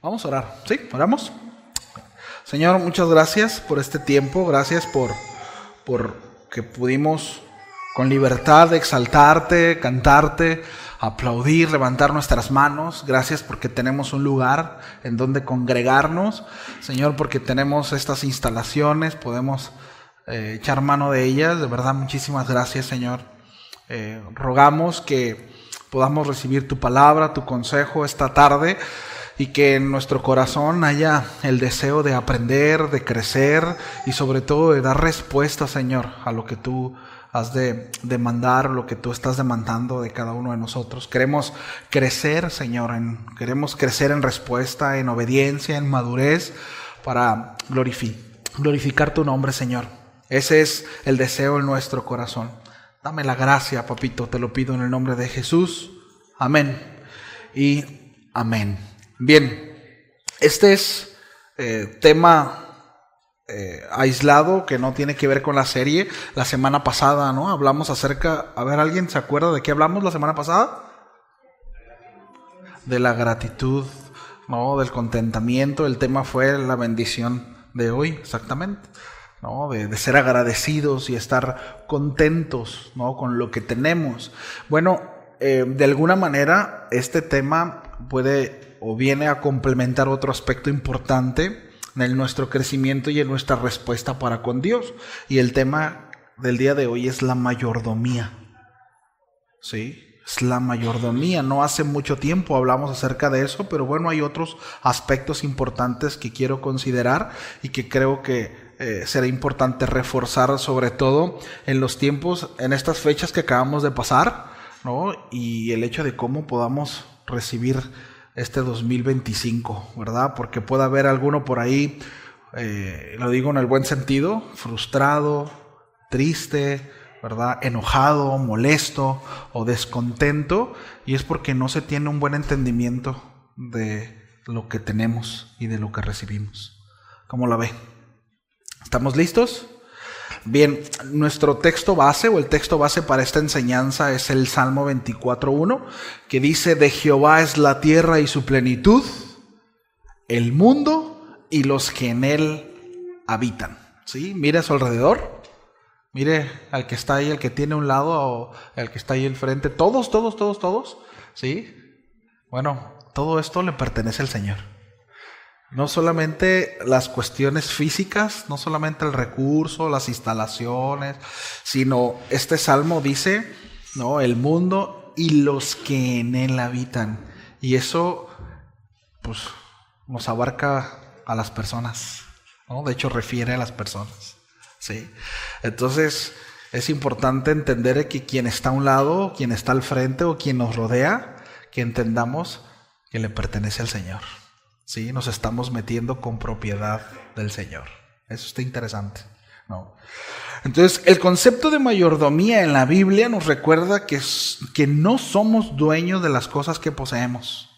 Vamos a orar, ¿sí? ¿Oramos? Señor, muchas gracias por este tiempo, gracias por que pudimos con libertad exaltarte, cantarte, aplaudir, levantar nuestras manos. Gracias porque tenemos un lugar en donde congregarnos. Señor, porque tenemos estas instalaciones, podemos echar mano de ellas. De verdad, muchísimas gracias, Señor. Rogamos que podamos recibir tu palabra, tu consejo esta tarde, y que en nuestro corazón haya el deseo de aprender, de crecer y sobre todo de dar respuesta, Señor, a lo que tú has de demandar, lo que tú estás demandando de cada uno de nosotros. Queremos crecer, Señor, queremos crecer en respuesta, en obediencia, en madurez, para glorificar tu nombre, Señor. Ese es el deseo en nuestro corazón. Dame la gracia, papito, te lo pido en el nombre de Jesús. Amén y amén. Bien, este es tema aislado que no tiene que ver con la serie. La semana pasada, ¿no? Hablamos acerca, a ver, ¿alguien se acuerda de qué hablamos la semana pasada? De la gratitud, ¿no? Del contentamiento. El tema fue la bendición de hoy, exactamente, ¿no? De ser agradecidos y estar contentos, ¿no? Con lo que tenemos. Bueno, de alguna manera este tema puede o viene a complementar otro aspecto importante en nuestro crecimiento y en nuestra respuesta para con Dios. Y el tema del día de hoy es la mayordomía. ¿Sí? Es la mayordomía. No hace mucho tiempo hablamos acerca de eso, pero bueno, hay otros aspectos importantes que quiero considerar y que creo que será importante reforzar, sobre todo en los tiempos, en estas fechas que acabamos de pasar, ¿no? Y el hecho de cómo podamos recibir este 2025, ¿verdad? Porque puede haber alguno por ahí, lo digo en el buen sentido, frustrado, triste, ¿verdad? Enojado, molesto o descontento, y es porque no se tiene un buen entendimiento de lo que tenemos y de lo que recibimos. ¿Cómo la ve? ¿Estamos listos? Bien, nuestro texto base o el texto base para esta enseñanza es el Salmo 24:1, que dice: de Jehová es la tierra y su plenitud, el mundo y los que en él habitan. ¿Sí? Mire a su alrededor, mire al que está ahí, el que tiene un lado o el que está ahí al frente, todos, ¿sí? Bueno, todo esto le pertenece al Señor. No solamente las cuestiones físicas, no solamente el recurso, las instalaciones, sino este salmo dice, ¿no? El mundo y los que en él habitan. Y eso, pues, nos abarca a las personas, ¿no? De hecho, refiere a las personas, ¿sí? Entonces, es importante entender que quien está a un lado, quien está al frente o quien nos rodea, que entendamos que le pertenece al Señor. Sí, nos estamos metiendo con propiedad del Señor. Eso está interesante, ¿no? Entonces, el concepto de mayordomía en la Biblia nos recuerda que no somos dueños de las cosas que poseemos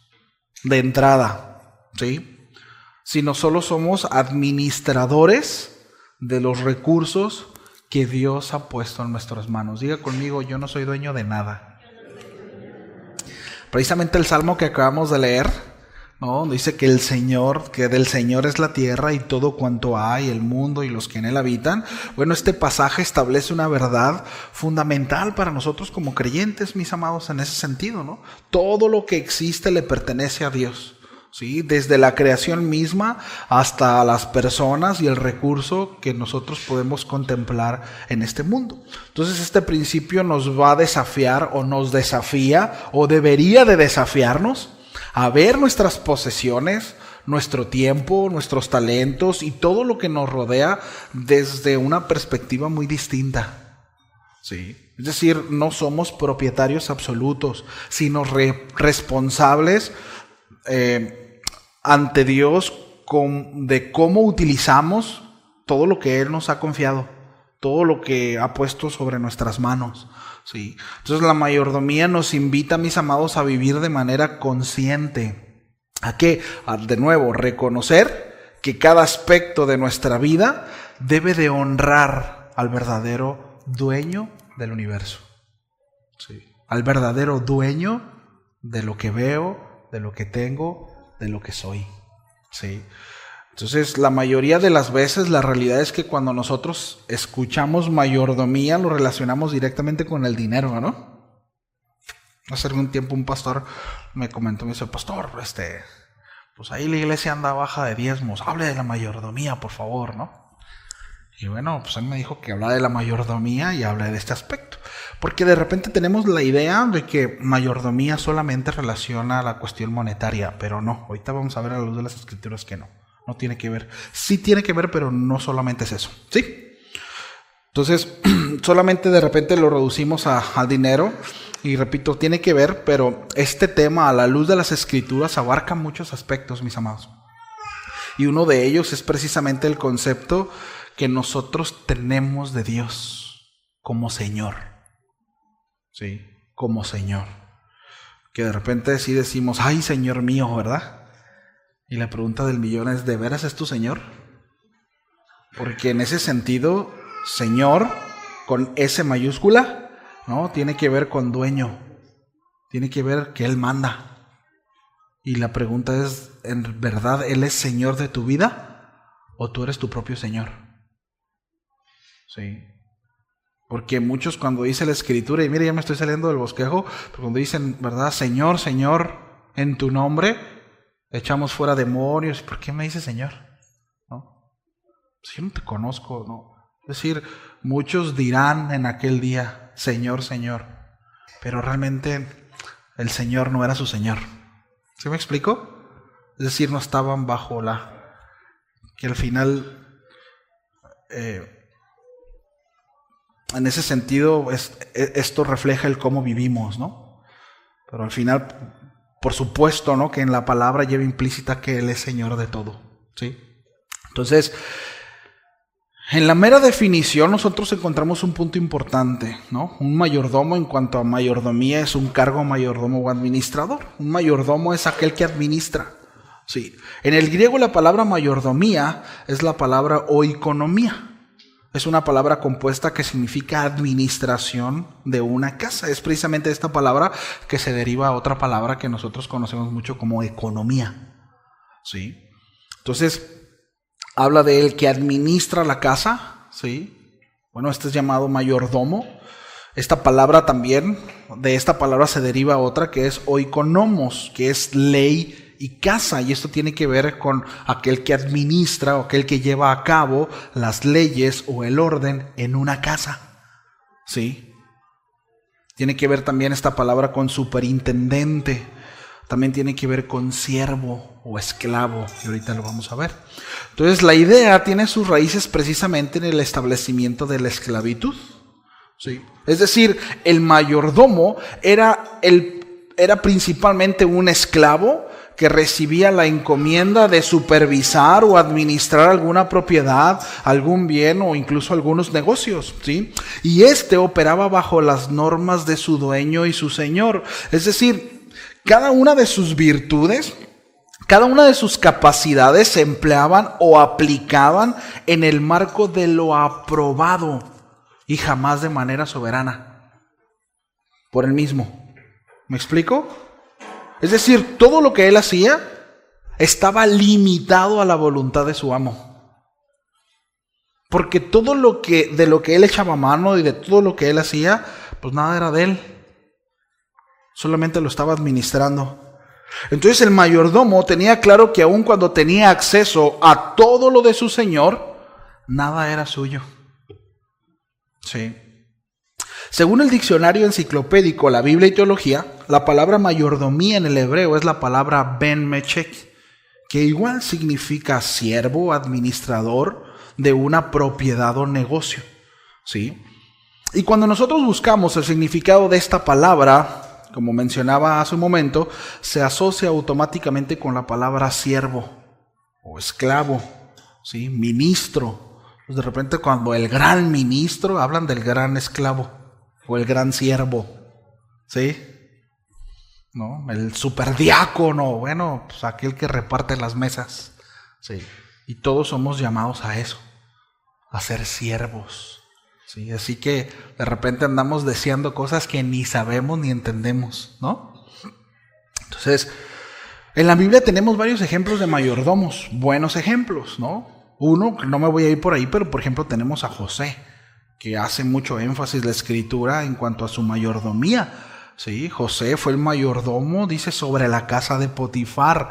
de entrada, ¿sí? Sino solo somos administradores de los recursos que Dios ha puesto en nuestras manos. Diga conmigo: yo no soy dueño de nada. Precisamente el salmo que acabamos de leer, ¿no? Dice que que del Señor es la tierra y todo cuanto hay, el mundo y los que en él habitan. Bueno, este pasaje establece una verdad fundamental para nosotros como creyentes, mis amados, en ese sentido, ¿no? Todo lo que existe le pertenece a Dios, ¿sí? Desde la creación misma hasta las personas y el recurso que nosotros podemos contemplar en este mundo. Entonces, este principio nos va a desafiar, o nos desafía, o debería de desafiarnos a ver nuestras posesiones, nuestro tiempo, nuestros talentos y todo lo que nos rodea desde una perspectiva muy distinta, ¿sí? Es decir, no somos propietarios absolutos, sino responsables ante Dios de cómo utilizamos todo lo que Él nos ha confiado, todo lo que ha puesto sobre nuestras manos. Sí. Entonces la mayordomía nos invita, mis amados, a vivir de manera consciente. ¿A qué? De nuevo, reconocer que cada aspecto de nuestra vida debe de honrar al verdadero dueño del universo. Sí. Al verdadero dueño de lo que veo, de lo que tengo, de lo que soy. Sí. Entonces, la mayoría de las veces la realidad es que cuando nosotros escuchamos mayordomía lo relacionamos directamente con el dinero, ¿no? Hace algún tiempo un pastor me comentó, me dice, pastor, pues ahí la iglesia anda baja de diezmos, hable de la mayordomía, por favor, ¿no? Y bueno, pues él me dijo que habla de la mayordomía y habla de este aspecto. Porque de repente tenemos la idea de que mayordomía solamente relaciona a la cuestión monetaria, pero no. Ahorita vamos a ver a la luz de las escrituras que no. No tiene que ver. Sí tiene que ver, pero no solamente es eso. ¿Sí? Entonces, solamente de repente lo reducimos a dinero. Y repito, tiene que ver, pero este tema a la luz de las escrituras abarca muchos aspectos, mis amados. Y uno de ellos es precisamente el concepto que nosotros tenemos de Dios como Señor. Sí, como Señor. Que de repente sí decimos, ay, Señor mío, ¿verdad? Y la pregunta del millón es, ¿de veras es tu Señor? Porque en ese sentido, Señor, con S mayúscula, ¿no? Tiene que ver con dueño. Tiene que ver que Él manda. Y la pregunta es, ¿en verdad Él es Señor de tu vida? ¿O tú eres tu propio Señor? Sí. Porque muchos cuando dice la escritura, y mire, ya me estoy saliendo del bosquejo, pero cuando dicen, ¿verdad? Señor, Señor, en tu nombre echamos fuera demonios. ¿Por qué me dice Señor? ¿No? Pues yo no te conozco, ¿no? Es decir, muchos dirán en aquel día, Señor, Señor, pero realmente el Señor no era su Señor. ¿Sí me explico? Es decir, no estaban bajo que al final... en ese sentido, esto refleja el cómo vivimos, ¿no? Pero al final, por supuesto, ¿no? Que en la palabra lleva implícita que Él es Señor de todo, ¿sí? Entonces, en la mera definición nosotros encontramos un punto importante, ¿no? Un mayordomo en cuanto a mayordomía es un cargo mayordomo o administrador. Un mayordomo es aquel que administra, ¿sí? En el griego la palabra mayordomía es la palabra oikonomía. Es una palabra compuesta que significa administración de una casa. Es precisamente esta palabra que se deriva a otra palabra que nosotros conocemos mucho como economía. ¿Sí? Entonces, habla de el que administra la casa. ¿Sí? Bueno, este es llamado mayordomo. Esta palabra también, de esta palabra se deriva otra que es oikonomos, que es ley y casa, y esto tiene que ver con aquel que administra o aquel que lleva a cabo las leyes o el orden en una casa. ¿Sí? Tiene que ver también esta palabra con superintendente, también tiene que ver con siervo o esclavo, y ahorita lo vamos a ver. Entonces la idea tiene sus raíces precisamente en el establecimiento de la esclavitud. ¿Sí? Es decir, el mayordomo era principalmente un esclavo que recibía la encomienda de supervisar o administrar alguna propiedad, algún bien o incluso algunos negocios, ¿sí? Y operaba bajo las normas de su dueño y su señor. Es decir, cada una de sus virtudes, cada una de sus capacidades se empleaban o aplicaban en el marco de lo aprobado y jamás de manera soberana por él mismo. ¿Me explico? Es decir, todo lo que él hacía estaba limitado a la voluntad de su amo. Porque todo de lo que él echaba mano y de todo lo que él hacía, pues nada era de él. Solamente lo estaba administrando. Entonces el mayordomo tenía claro que aun cuando tenía acceso a todo lo de su señor, nada era suyo. Sí. Según el diccionario enciclopédico La Biblia y Teología, la palabra mayordomía en el hebreo es la palabra ben mechek, que igual significa siervo, administrador de una propiedad o negocio. ¿Sí? Y cuando nosotros buscamos el significado de esta palabra, como mencionaba hace un momento, se asocia automáticamente con la palabra siervo o esclavo, ¿sí? Ministro. Pues de repente cuando el gran ministro, hablan del gran esclavo o el gran siervo, ¿sí? ¿No? El superdiácono, bueno, pues aquel que reparte las mesas, ¿sí? Y todos somos llamados a eso, a ser siervos, ¿sí? Así que de repente andamos deseando cosas que ni sabemos ni entendemos, ¿no? Entonces, En la Biblia tenemos varios ejemplos de mayordomos, buenos ejemplos, ¿no? Uno, no me voy a ir por ahí, pero por ejemplo tenemos a José, que hace mucho énfasis la Escritura en cuanto a su mayordomía. Sí, José fue el mayordomo, dice, sobre la casa de Potifar.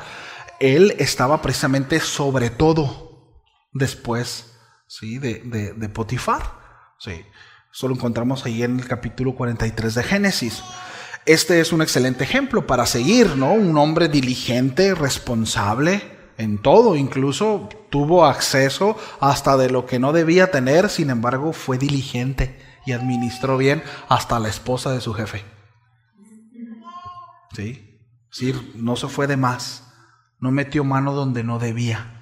Él estaba precisamente sobre todo después, ¿sí?, de Potifar. Sí, eso lo encontramos ahí en el capítulo 43 de Génesis. Este es un excelente ejemplo para seguir, ¿no? Un hombre diligente, responsable en todo, incluso tuvo acceso hasta de lo que no debía tener, sin embargo fue diligente y administró bien hasta la esposa de su jefe. Sí, no se fue de más, no metió mano donde no debía,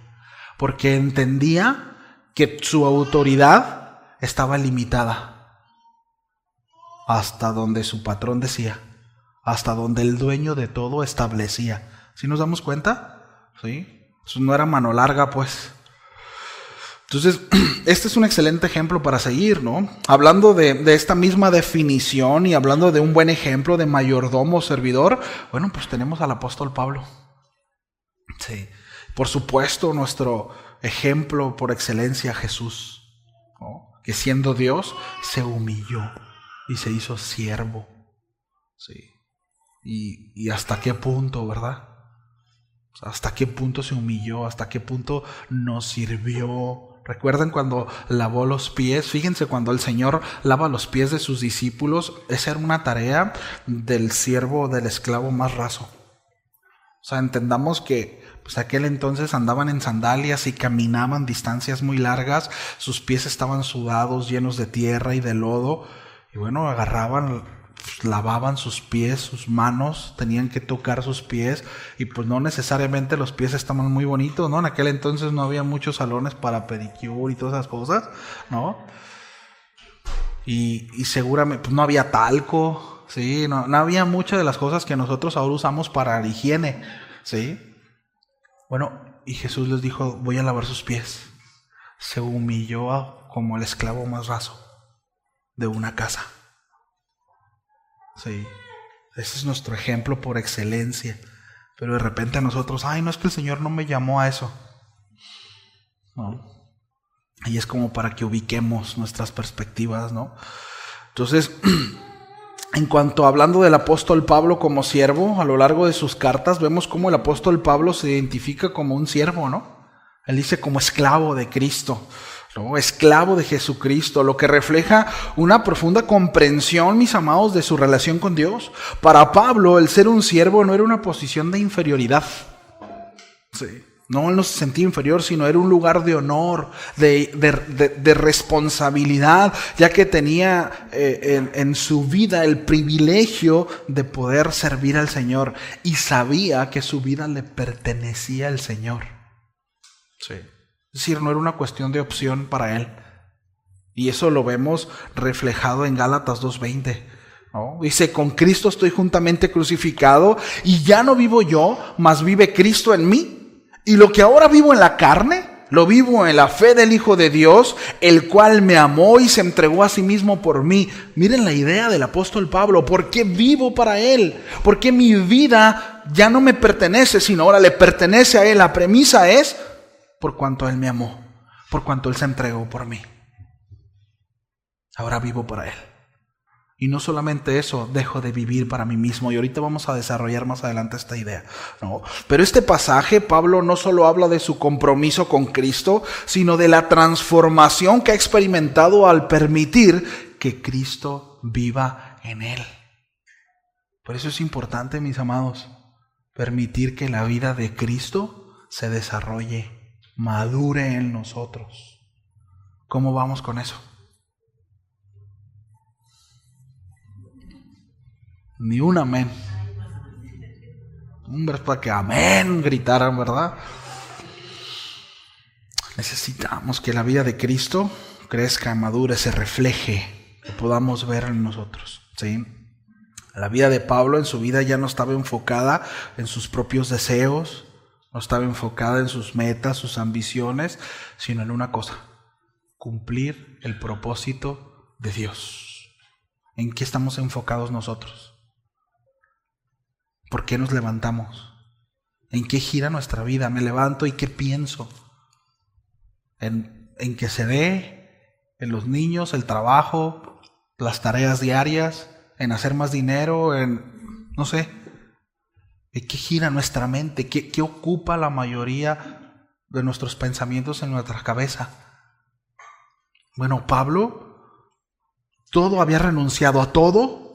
porque entendía que su autoridad estaba limitada hasta donde su patrón decía, hasta donde el dueño de todo establecía. ¿Sí nos damos cuenta? Sí. Eso no era mano larga, pues. Entonces, este es un excelente ejemplo para seguir, ¿no? Hablando de esta misma definición y hablando de un buen ejemplo de mayordomo servidor, bueno, pues tenemos al apóstol Pablo. Sí. Por supuesto, nuestro ejemplo por excelencia, Jesús, ¿no? Que siendo Dios, se humilló y se hizo siervo. Sí. Y hasta qué punto, ¿verdad? ¿Hasta qué punto se humilló? ¿Hasta qué punto nos sirvió? ¿Recuerdan cuando lavó los pies? Fíjense, cuando el Señor lava los pies de sus discípulos, esa era una tarea del siervo, del esclavo más raso. O sea, entendamos que pues aquel entonces andaban en sandalias y caminaban distancias muy largas, sus pies estaban sudados, llenos de tierra y de lodo, y bueno, agarraban, lavaban sus pies, sus manos, tenían que tocar sus pies, y pues no necesariamente los pies estaban muy bonitos, ¿no? En aquel entonces no había muchos salones para pedicure y todas esas cosas, ¿no? Y seguramente pues no había talco, ¿sí? No había muchas de las cosas que nosotros ahora usamos para la higiene, ¿sí? Bueno, y Jesús les dijo, voy a lavar sus pies. Se humilló como el esclavo más raso de una casa. Sí, ese es nuestro ejemplo por excelencia. Pero de repente a nosotros, no es que el Señor no me llamó a eso. No. Y es como para que ubiquemos nuestras perspectivas, ¿no? Entonces, en cuanto hablando del apóstol Pablo como siervo, a lo largo de sus cartas vemos cómo el apóstol Pablo se identifica como un siervo, ¿no? Él dice como esclavo de Cristo, ¿no? Esclavo de Jesucristo, lo que refleja una profunda comprensión, mis amados, de su relación con Dios. Para Pablo, el ser un siervo no era una posición de inferioridad. Sí. No, él no se sentía inferior, sino era un lugar de honor, de responsabilidad, ya que tenía en su vida el privilegio de poder servir al Señor y sabía que su vida le pertenecía al Señor. Sí. Es decir, no era una cuestión de opción para él. Y eso lo vemos reflejado en Gálatas 2:20. ¿No? Dice, con Cristo estoy juntamente crucificado y ya no vivo yo, mas vive Cristo en mí. Y lo que ahora vivo en la carne, lo vivo en la fe del Hijo de Dios, el cual me amó y se entregó a sí mismo por mí. Miren la idea del apóstol Pablo. ¿Por qué vivo para Él? ¿Por qué mi vida ya no me pertenece, sino ahora le pertenece a Él? La premisa es, por cuanto Él me amó, por cuanto Él se entregó por mí. Ahora vivo para Él. Y no solamente eso, dejo de vivir para mí mismo. Y ahorita vamos a desarrollar más adelante esta idea, ¿no? Pero este pasaje, Pablo no solo habla de su compromiso con Cristo, sino de la transformación que ha experimentado al permitir que Cristo viva en él. Por eso es importante, mis amados, permitir que la vida de Cristo se desarrolle, madure en nosotros. ¿Cómo vamos con eso? Ni un amén. Hombre, es para que amén gritaran, ¿verdad? Necesitamos que la vida de Cristo crezca, madure, se refleje, que podamos ver en nosotros, ¿sí? La vida de Pablo en su vida ya no estaba enfocada en sus propios deseos, no estaba enfocada en sus metas, sus ambiciones, sino en una cosa: cumplir el propósito de Dios. ¿En qué estamos enfocados nosotros? ¿Por qué nos levantamos? ¿En qué gira nuestra vida? Me levanto y ¿qué pienso? En que se dé, en los niños, el trabajo, las tareas diarias, en hacer más dinero, no sé. ¿En qué gira nuestra mente? ¿Qué ocupa la mayoría de nuestros pensamientos en nuestra cabeza? Bueno, Pablo, todo había renunciado a todo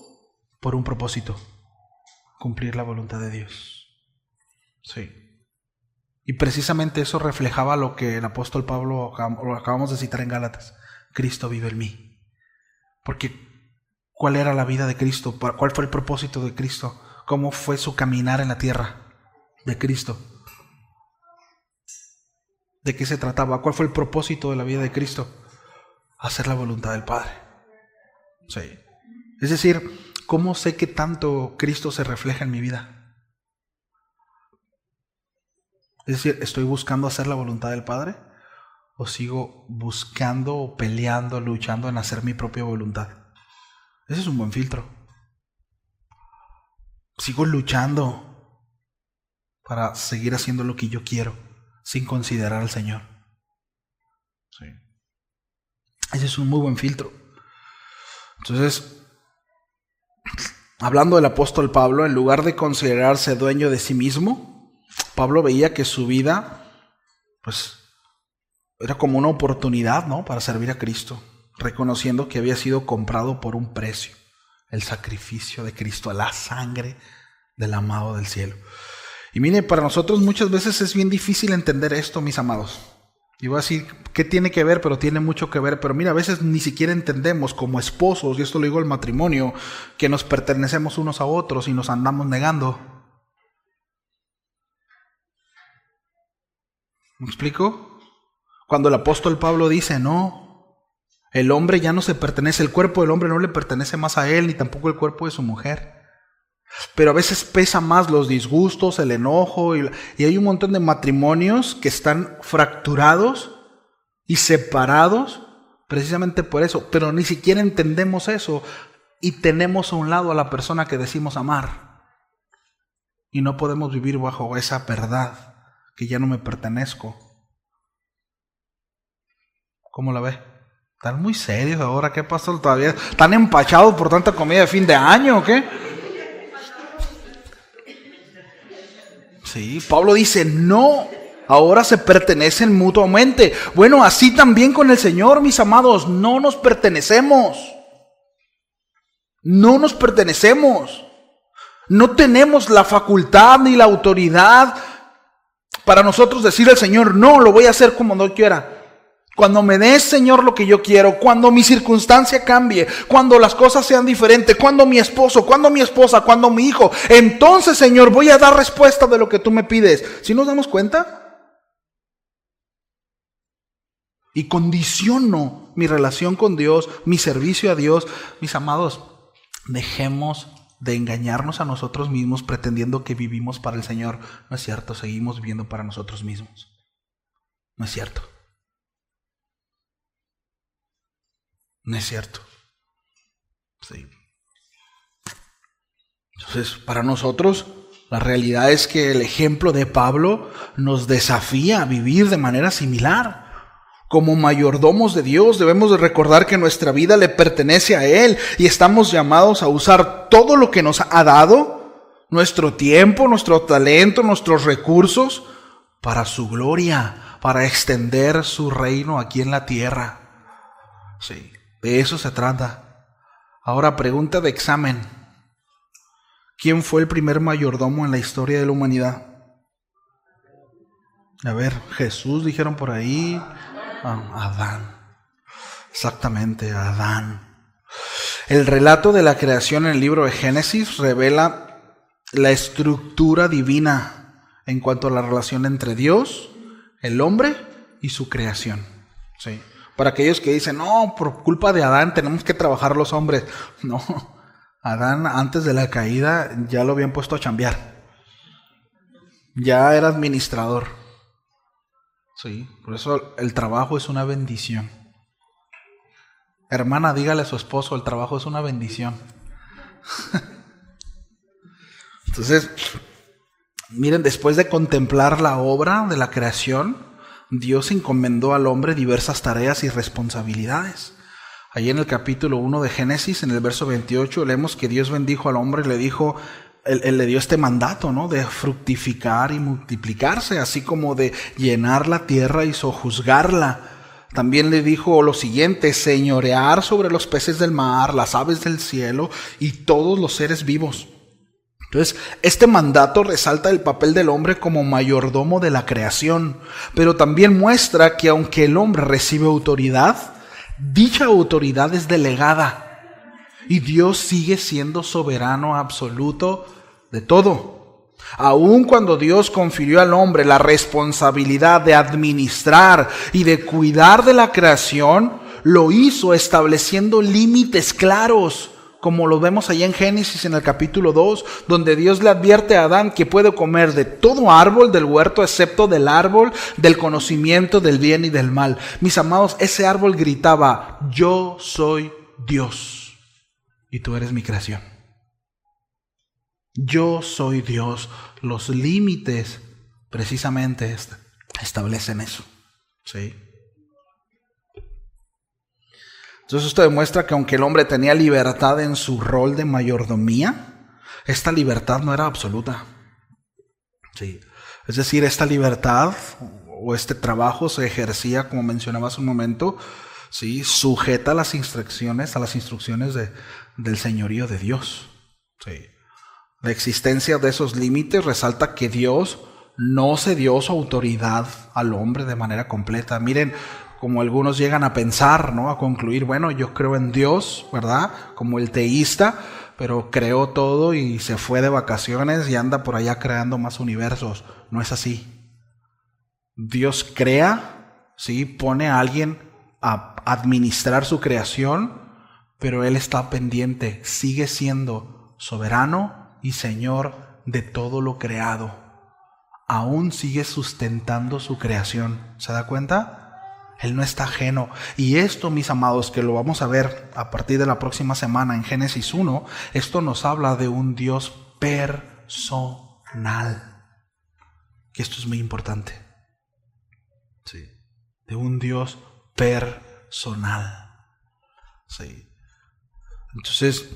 por un propósito: cumplir la voluntad de Dios. Sí. Y precisamente eso reflejaba lo que el apóstol Pablo, lo acabamos de citar en Gálatas: Cristo vive en mí. Porque ¿cuál era la vida de Cristo? ¿Cuál fue el propósito de Cristo? ¿Cómo fue su caminar en la tierra de Cristo? ¿De qué se trataba? ¿Cuál fue el propósito de la vida de Cristo? Hacer la voluntad del Padre. Sí. Es decir, ¿cómo sé que tanto Cristo se refleja en mi vida? Es decir, ¿estoy buscando hacer la voluntad del Padre? ¿O sigo buscando o peleando, luchando en hacer mi propia voluntad? Ese es un buen filtro. Sigo luchando para seguir haciendo lo que yo quiero, sin considerar al Señor. Sí. Ese es un muy buen filtro. Entonces, hablando del apóstol Pablo, en lugar de considerarse dueño de sí mismo, Pablo veía que su vida, pues, era como una oportunidad, ¿no?, para servir a Cristo, reconociendo que había sido comprado por un precio: el sacrificio de Cristo, la sangre del amado del cielo. Y mire, para nosotros muchas veces es bien difícil entender esto, mis amados. Y voy a decir, ¿qué tiene que ver? Pero tiene mucho que ver. Pero mira, a veces ni siquiera entendemos como esposos, y esto lo digo al matrimonio, que nos pertenecemos unos a otros y nos andamos negando. ¿Me explico? Cuando el apóstol Pablo dice, no, el hombre ya no se pertenece, el cuerpo del hombre no le pertenece más a él, ni tampoco el cuerpo de su mujer. Pero a veces pesa más los disgustos, el enojo, y hay un montón de matrimonios que están fracturados y separados precisamente por eso. Pero ni siquiera entendemos eso y tenemos a un lado a la persona que decimos amar. Y no podemos vivir bajo esa verdad, que ya no me pertenezco. ¿Cómo la ve? ¿Están muy serios ahora? ¿Qué pasó? ¿Todavía están empachados por tanta comida de fin de año o qué? Sí, Pablo dice, no, ahora se pertenecen mutuamente. Bueno, así también con el Señor, mis amados, no nos pertenecemos. No nos pertenecemos. No tenemos la facultad ni la autoridad para nosotros decirle al Señor, no, lo voy a hacer como no quiera. Cuando me des, Señor, lo que yo quiero, cuando mi circunstancia cambie, cuando las cosas sean diferentes, cuando mi esposo, cuando mi esposa, cuando mi hijo, entonces, Señor, voy a dar respuesta de lo que tú me pides. ¿Sí nos damos cuenta? Y condiciono mi relación con Dios, mi servicio a Dios. Mis amados, dejemos de engañarnos a nosotros mismos pretendiendo que vivimos para el Señor. No es cierto, seguimos viviendo para nosotros mismos. No es cierto. No es cierto. Sí. Entonces, para nosotros, la realidad es que el ejemplo de Pablo nos desafía a vivir de manera similar. Como mayordomos de Dios, debemos de recordar que nuestra vida le pertenece a Él y estamos llamados a usar todo lo que nos ha dado, nuestro tiempo, nuestro talento, nuestros recursos, para su gloria, para extender su reino aquí en la tierra. Sí. De eso se trata. Ahora, pregunta de examen. ¿Quién fue el primer mayordomo en la historia de la humanidad? A ver, Jesús, dijeron por ahí. Adán. Exactamente, Adán. El relato de la creación en el libro de Génesis revela la estructura divina en cuanto a la relación entre Dios, el hombre y su creación. Sí. Para aquellos que dicen, no, por culpa de Adán tenemos que trabajar los hombres. No, Adán antes de la caída ya lo habían puesto a chambear. Ya era administrador. Sí, por eso el trabajo es una bendición. Hermana, dígale a su esposo, el trabajo es una bendición. Entonces, Miren, después de contemplar la obra de la creación, Dios encomendó al hombre diversas tareas y responsabilidades. Ahí en el capítulo 1 de Génesis, en el verso 28, leemos que Dios bendijo al hombre y le dijo, él le dio este mandato, ¿no?, de fructificar y multiplicarse, así como de llenar la tierra y sojuzgarla. También le dijo lo siguiente: señorear sobre los peces del mar, las aves del cielo y todos los seres vivos. Entonces, este mandato resalta el papel del hombre como mayordomo de la creación, pero también muestra que aunque el hombre recibe autoridad, dicha autoridad es delegada y Dios sigue siendo soberano absoluto de todo. Aun cuando Dios confirió al hombre la responsabilidad de administrar y de cuidar de la creación, lo hizo estableciendo límites claros, como lo vemos allá en Génesis en el capítulo 2, donde Dios le advierte a Adán que puede comer de todo árbol del huerto, excepto del árbol del conocimiento del bien y del mal. Mis amados, ese árbol gritaba: yo soy Dios y tú eres mi creación. Yo soy Dios. Los límites precisamente establecen eso. ¿Sí? Entonces esto demuestra que aunque el hombre tenía libertad en su rol de mayordomía, esta libertad no era absoluta. Sí. Es decir, esta libertad o este trabajo se ejercía, como mencionaba hace un momento, ¿sí?, sujeta a las instrucciones del señorío de Dios. Sí. La existencia de esos límites resalta que Dios no cedió su autoridad al hombre de manera completa. Miren, como algunos llegan a pensar, ¿no?, a concluir, bueno, yo creo en Dios, ¿verdad?, como el teísta, pero creó todo y se fue de vacaciones y anda por allá creando más universos. No es así. Dios crea, ¿sí?, pone a alguien a administrar su creación, pero Él está pendiente, sigue siendo soberano y Señor de todo lo creado. Aún sigue sustentando su creación. ¿Se da cuenta? Él no está ajeno. Y esto, mis amados, que lo vamos a ver a partir de la próxima semana en Génesis 1, esto nos habla de un Dios personal. Que esto es muy importante. Sí. De un Dios personal. Sí. Entonces,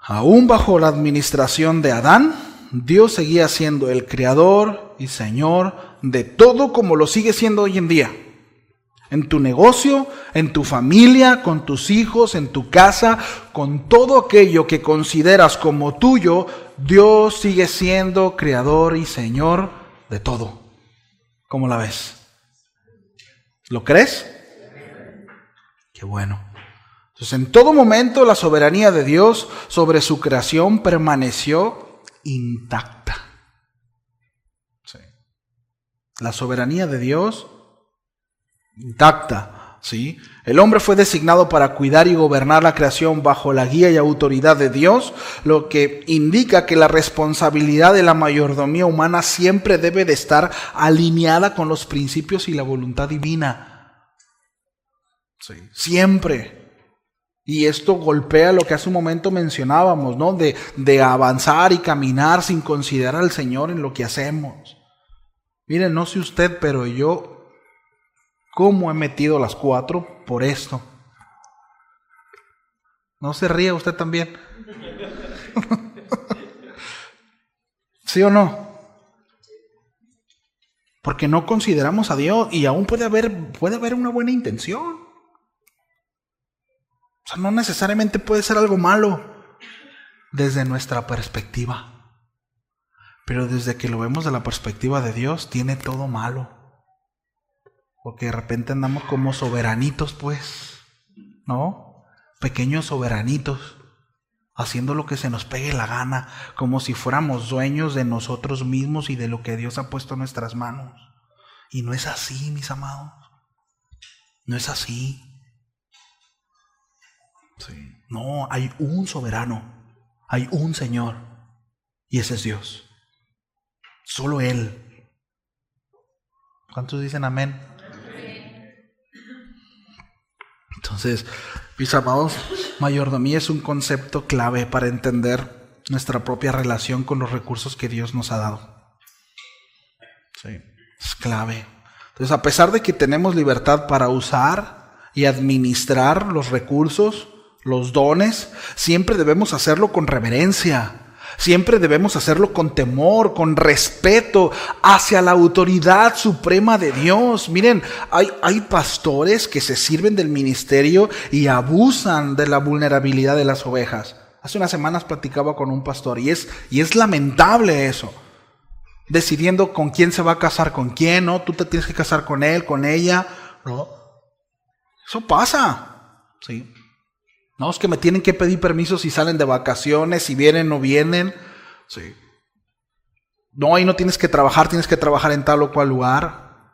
aún bajo la administración de Adán, Dios seguía siendo el creador y Señor de todo, como lo sigue siendo hoy en día. En tu negocio, en tu familia, con tus hijos, en tu casa, con todo aquello que consideras como tuyo, Dios sigue siendo creador y Señor de todo. ¿Cómo la ves? ¿Lo crees? Qué bueno. Entonces, en todo momento la soberanía de Dios sobre su creación permaneció intacta. Sí. La soberanía de Dios intacta. ¿Sí? El hombre fue designado para cuidar y gobernar la creación bajo la guía y autoridad de Dios, lo que indica que la responsabilidad de la mayordomía humana siempre debe de estar alineada con los principios y la voluntad divina. Sí. Siempre. Y esto golpea lo que hace un momento mencionábamos, ¿no? De avanzar y caminar sin considerar al Señor en lo que hacemos. Miren, no sé usted, pero yo, ¿cómo he metido las 4 por esto? ¿No se ríe usted también? ¿Sí o no? Porque no consideramos a Dios y aún puede haber una buena intención. O sea, no necesariamente puede ser algo malo desde nuestra perspectiva. Pero desde que lo vemos de la perspectiva de Dios, tiene todo malo. Porque de repente andamos como soberanitos, pues, ¿no? Pequeños soberanitos, haciendo lo que se nos pegue la gana, como si fuéramos dueños de nosotros mismos y de lo que Dios ha puesto en nuestras manos. Y no es así, mis amados. No es así. Sí. No, hay un soberano, hay un Señor, y ese es Dios. Solo Él. ¿Cuántos dicen amén? Entonces, mis amados, mayordomía es un concepto clave para entender nuestra propia relación con los recursos que Dios nos ha dado. Sí, es clave. Entonces, a pesar de que tenemos libertad para usar y administrar los recursos, los dones, siempre debemos hacerlo con reverencia. Siempre debemos hacerlo con temor, con respeto hacia la autoridad suprema de Dios. Miren, hay pastores que se sirven del ministerio y abusan de la vulnerabilidad de las ovejas. Hace unas semanas platicaba con un pastor y es lamentable eso. Decidiendo con quién se va a casar con quién, ¿no? Tú te tienes que casar con él, con ella, ¿no? Eso pasa, ¿sí? No, es que me tienen que pedir permiso si salen de vacaciones, si vienen o no vienen. Sí. No, ahí no tienes que trabajar en tal o cual lugar.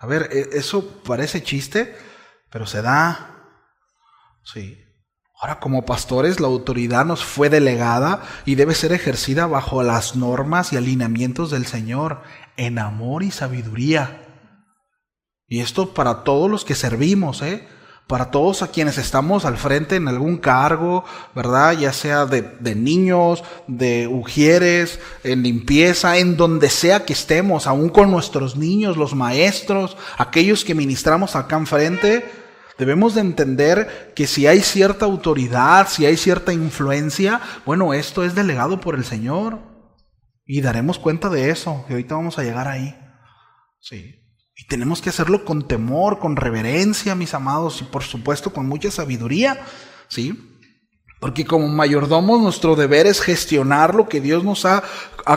A ver, eso parece chiste, pero se da. Sí. Ahora, como pastores, la autoridad nos fue delegada y debe ser ejercida bajo las normas y alineamientos del Señor, en amor y sabiduría. Y esto para todos los que servimos, para todos a quienes estamos al frente en algún cargo, ¿verdad? Ya sea de niños, de ujieres, en limpieza, en donde sea que estemos, aún con nuestros niños, los maestros, aquellos que ministramos acá enfrente, debemos de entender que si hay cierta autoridad, si hay cierta influencia, bueno, esto es delegado por el Señor y daremos cuenta de eso, y ahorita vamos a llegar ahí. Sí. Y tenemos que hacerlo con temor, con reverencia, mis amados, y por supuesto con mucha sabiduría, ¿sí? Porque como mayordomos nuestro deber es gestionar lo que Dios nos ha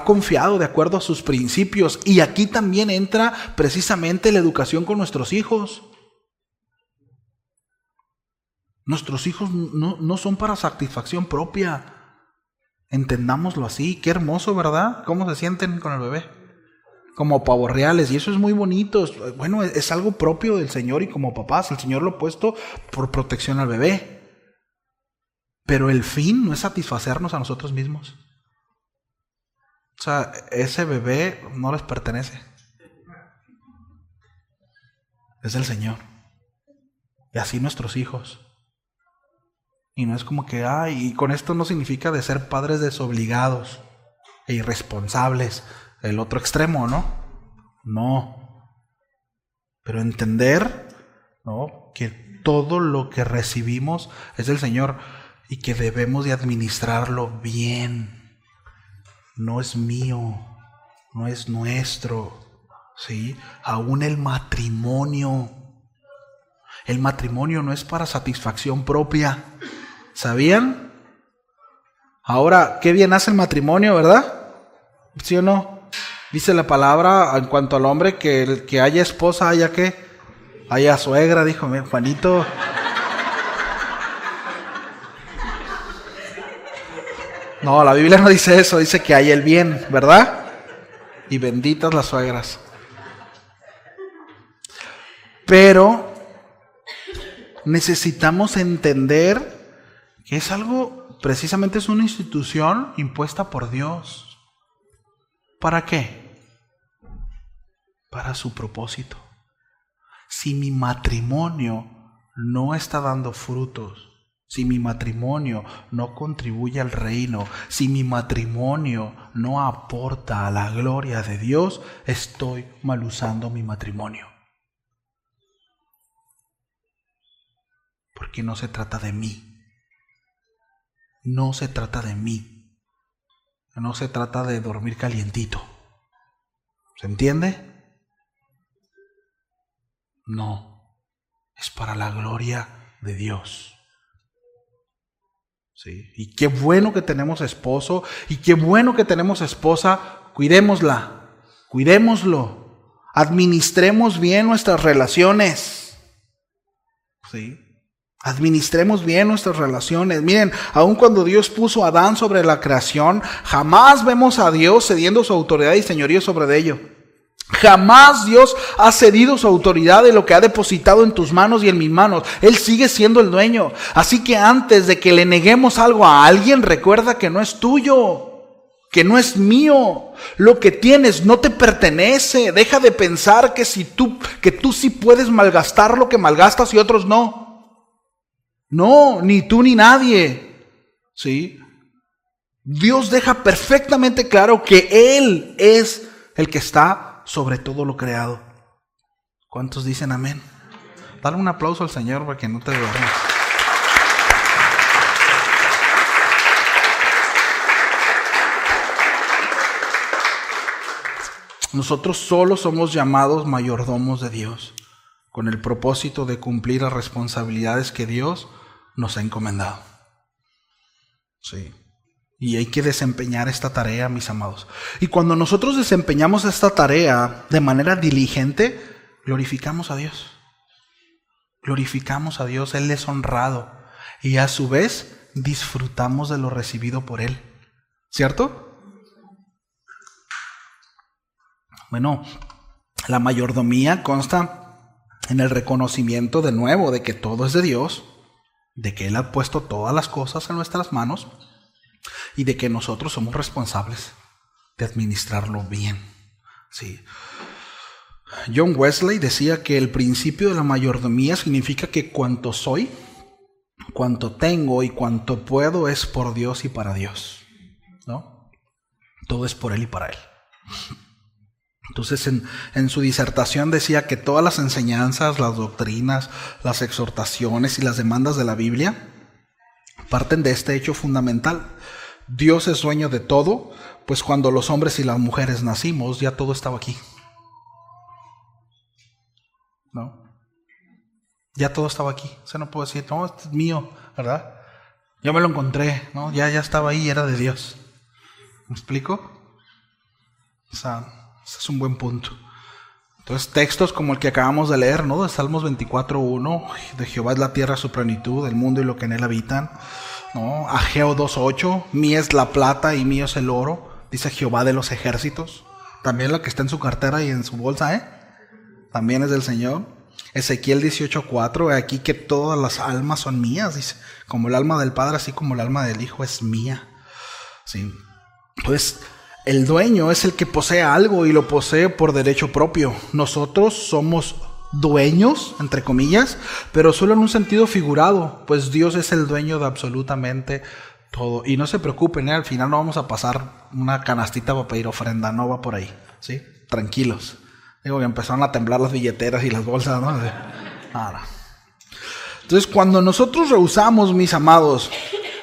confiado de acuerdo a sus principios. Y aquí también entra precisamente la educación con nuestros hijos. Nuestros hijos no son para satisfacción propia. Entendámoslo así. Qué hermoso, ¿verdad? ¿Cómo se sienten con el bebé? Como pavos reales, y eso es muy bonito. Bueno, es algo propio del Señor, y como papás, el Señor lo ha puesto por protección al bebé. Pero el fin no es satisfacernos a nosotros mismos. O sea, ese bebé no les pertenece. Es del Señor. Y así nuestros hijos. Y no es como que, y con esto no significa de ser padres desobligados e irresponsables. El otro extremo, ¿no? No. Pero entender, ¿no?, que todo lo que recibimos es del Señor y que debemos de administrarlo bien. No es mío, no es nuestro, ¿sí? Aún el matrimonio. El matrimonio no es para satisfacción propia. ¿Sabían? Ahora, qué bien hace el matrimonio, ¿verdad? ¿Sí o no? Dice la palabra en cuanto al hombre que el que haya esposa haya ¿qué? Haya suegra, dijo mi Juanito. No, la Biblia no dice eso, dice que haya el bien, ¿verdad? Y benditas las suegras. Pero necesitamos entender que es algo, precisamente es una institución impuesta por Dios. ¿Para qué? Para su propósito. Si mi matrimonio no está dando frutos, si mi matrimonio no contribuye al reino, si mi matrimonio no aporta a la gloria de Dios, estoy mal usando mi matrimonio. Porque no se trata de mí. No se trata de mí. No se trata de dormir calientito. ¿Se entiende? No. Es para la gloria de Dios. ¿Sí? Y qué bueno que tenemos esposo, y qué bueno que tenemos esposa. Cuidémosla, cuidémoslo. Administremos bien nuestras relaciones. ¿Sí? Administremos bien nuestras relaciones. Miren, aun cuando Dios puso a Adán sobre la creación, jamás vemos a Dios cediendo su autoridad y señorío sobre ello. Jamás Dios ha cedido su autoridad de lo que ha depositado en tus manos y en mis manos. Él sigue siendo el dueño. Así que antes de que le neguemos algo a alguien, recuerda que no es tuyo, que no es mío. Lo que tienes no te pertenece. Deja de pensar que tú sí puedes malgastar lo que malgastas y otros no. No, ni tú ni nadie. ¿Sí? Dios deja perfectamente claro que Él es el que está sobre todo lo creado. ¿Cuántos dicen amén? Dale un aplauso al Señor para que no te duermas. Nosotros solo somos llamados mayordomos de Dios, con el propósito de cumplir las responsabilidades que Dios nos ha encomendado. Sí. Y hay que desempeñar esta tarea, mis amados. Y cuando nosotros desempeñamos esta tarea de manera diligente, glorificamos a Dios. Glorificamos a Dios, Él es honrado. Y a su vez, disfrutamos de lo recibido por Él. ¿Cierto? Bueno, la mayordomía consta en el reconocimiento de nuevo de que todo es de Dios, de que Él ha puesto todas las cosas en nuestras manos y de que nosotros somos responsables de administrarlo bien. Sí. John Wesley decía que el principio de la mayordomía significa que cuanto soy, cuanto tengo y cuanto puedo es por Dios y para Dios, ¿no? Todo es por Él y para Él. Entonces en su disertación decía que todas las enseñanzas, las doctrinas, las exhortaciones y las demandas de la Biblia parten de este hecho fundamental. Dios es dueño de todo, pues cuando los hombres y las mujeres nacimos ya todo estaba aquí. ¿No? Ya todo estaba aquí. O sea, no puedo decir, no, esto es mío, ¿verdad? Yo me lo encontré, ¿no? Ya estaba ahí y era de Dios. ¿Me explico? O sea, ese es un buen punto. Entonces, textos como el que acabamos de leer, ¿no? De Salmos 24:1, de Jehová es la tierra su plenitud, el mundo y lo que en él habitan, ¿no? Ageo 2:8, mía es la plata y mío es el oro, dice Jehová de los ejércitos. También lo que está en su cartera y en su bolsa, también es del Señor. Ezequiel 18:4, aquí que todas las almas son mías, dice, como el alma del Padre, así como el alma del Hijo es mía. Sí. Pues el dueño es el que posee algo y lo posee por derecho propio. Nosotros somos dueños, entre comillas, pero solo en un sentido figurado, pues Dios es el dueño de absolutamente todo. Y no se preocupen, al final no vamos a pasar una canastita para pedir ofrenda, no va por ahí, ¿sí? Tranquilos. Digo que empezaron a temblar las billeteras y las bolsas, ¿no? Nada. Entonces, cuando nosotros rehusamos, mis amados,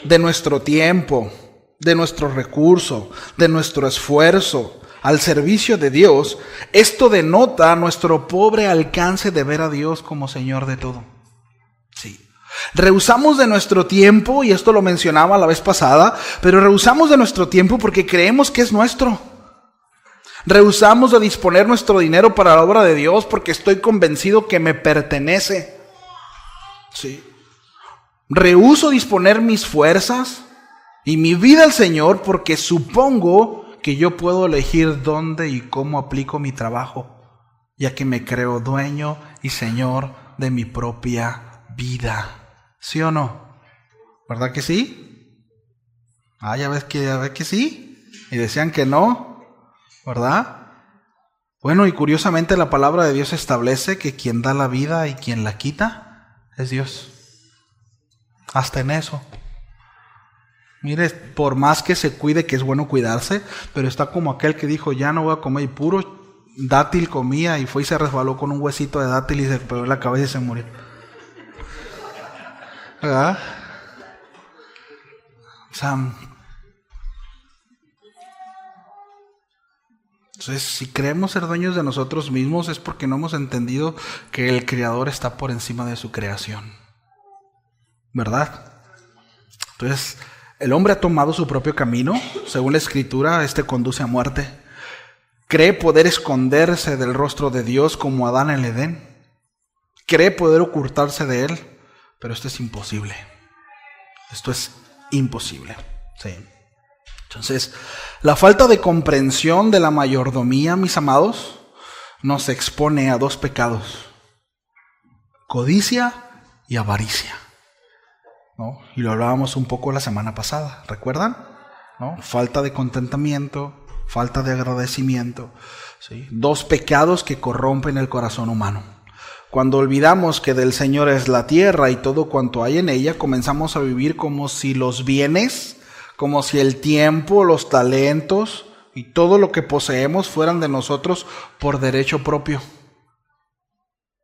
de nuestro tiempo, de nuestro recurso, de nuestro esfuerzo al servicio de Dios, esto denota nuestro pobre alcance de ver a Dios como Señor de todo. Sí. Rehusamos de nuestro tiempo, y esto lo mencionaba la vez pasada, pero rehusamos de nuestro tiempo porque creemos que es nuestro. Rehusamos de disponer nuestro dinero para la obra de Dios porque estoy convencido que me pertenece. Sí. Rehuso disponer mis fuerzas y mi vida al Señor porque supongo que yo puedo elegir dónde y cómo aplico mi trabajo, ya que me creo dueño y Señor de mi propia vida. ¿Sí o no? ¿Verdad que sí? Ya ves que sí. Y decían que no, ¿verdad? Bueno, y curiosamente la palabra de Dios establece que quien da la vida y quien la quita es Dios. Hasta en eso. Mire, por más que se cuide, que es bueno cuidarse, pero está como aquel que dijo, ya no voy a comer, y puro dátil comía y fue y se resbaló con un huesito de dátil y se pegó en la cabeza y se murió. ¿Verdad? O sea, entonces, si creemos ser dueños de nosotros mismos es porque no hemos entendido que el Creador está por encima de su creación. ¿Verdad? Entonces, el hombre ha tomado su propio camino. Según la Escritura, este conduce a muerte. Cree poder esconderse del rostro de Dios como Adán en el Edén. Cree poder ocultarse de Él, pero esto es imposible. Esto es imposible. Sí. Entonces, la falta de comprensión de la mayordomía, mis amados, nos expone a dos pecados: codicia y avaricia. ¿No? Y lo hablábamos un poco la semana pasada, ¿recuerdan? ¿No? Falta de contentamiento, falta de agradecimiento, ¿sí? Dos pecados que corrompen el corazón humano. Cuando olvidamos que del Señor es la tierra y todo cuanto hay en ella, comenzamos a vivir como si los bienes, como si el tiempo, los talentos y todo lo que poseemos fueran de nosotros por derecho propio.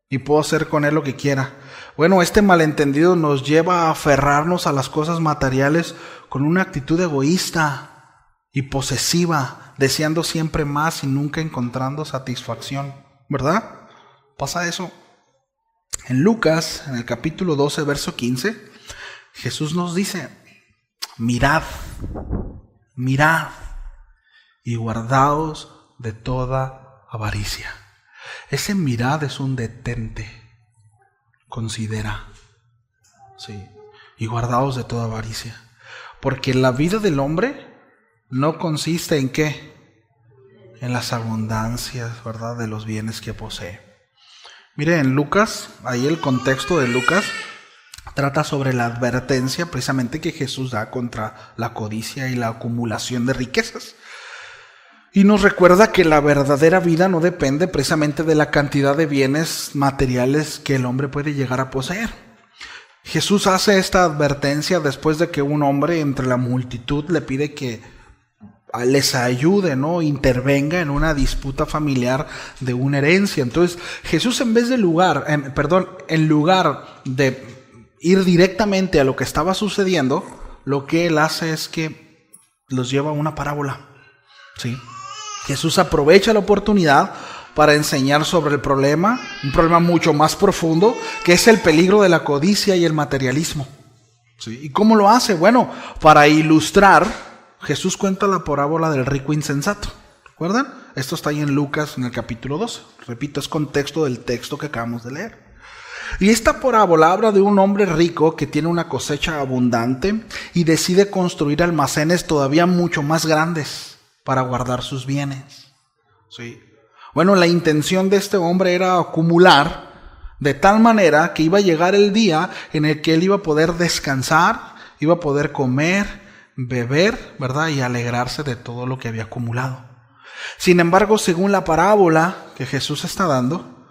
Y puedo hacer con él lo que quiera. Bueno, este malentendido nos lleva a aferrarnos a las cosas materiales con una actitud egoísta y posesiva, deseando siempre más y nunca encontrando satisfacción, ¿verdad? Pasa eso. En Lucas, en el capítulo 12, verso 15, Jesús nos dice: mirad, mirad y guardaos de toda avaricia. Ese mirad es un detente, considera, sí, y guardaos de toda avaricia. Porque la vida del hombre no consiste en ¿qué? En las abundancias, ¿verdad?, de los bienes que posee. Mire, en Lucas, ahí el contexto de Lucas trata sobre la advertencia precisamente que Jesús da contra la codicia y la acumulación de riquezas. Y nos recuerda que la verdadera vida no depende precisamente de la cantidad de bienes materiales que el hombre puede llegar a poseer. Jesús hace esta advertencia después de que un hombre entre la multitud le pide que les ayude, ¿no?, intervenga en una disputa familiar de una herencia. Entonces Jesús, en lugar de ir directamente a lo que estaba sucediendo, lo que él hace es que los lleva a una parábola, ¿sí? Jesús aprovecha la oportunidad para enseñar sobre el problema, un problema mucho más profundo, que es el peligro de la codicia y el materialismo, ¿sí? ¿Y cómo lo hace? Bueno, para ilustrar, Jesús cuenta la parábola del rico insensato. ¿Recuerdan? Esto está ahí en Lucas, en el capítulo 12. Repito, es contexto del texto que acabamos de leer. Y esta parábola habla de un hombre rico que tiene una cosecha abundante y decide construir almacenes todavía mucho más grandes para guardar sus bienes. Sí. Bueno, la intención de este hombre era acumular de tal manera que iba a llegar el día en el que él iba a poder descansar, iba a poder comer, beber, ¿verdad?, y alegrarse de todo lo que había acumulado. Sin embargo, según la parábola que Jesús está dando,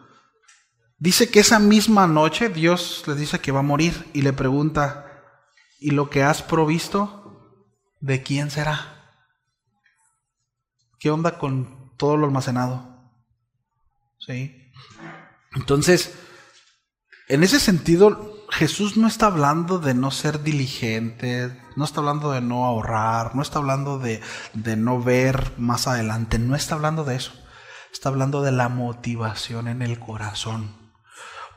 dice que esa misma noche Dios le dice que va a morir y le pregunta: ¿y lo que has provisto, de quién será? ¿Qué onda con todo lo almacenado? ¿Sí? Entonces, en ese sentido, Jesús no está hablando de no ser diligente, no está hablando de no ahorrar, no está hablando de no ver más adelante, no está hablando de eso. Está hablando de la motivación en el corazón.